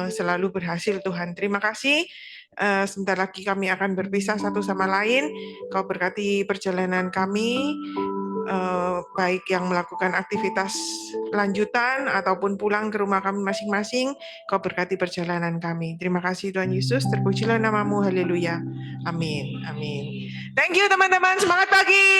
selalu berhasil Tuhan. Terima kasih. Sebentar lagi kami akan berpisah satu sama lain. Kau berkati perjalanan kami. baik yang melakukan aktivitas lanjutan ataupun pulang ke rumah kami masing-masing. Kau berkati perjalanan kami. Terima kasih Tuhan Yesus, terpujilah namamu, haleluya. Amin, amin. Thank you teman-teman, semangat pagi.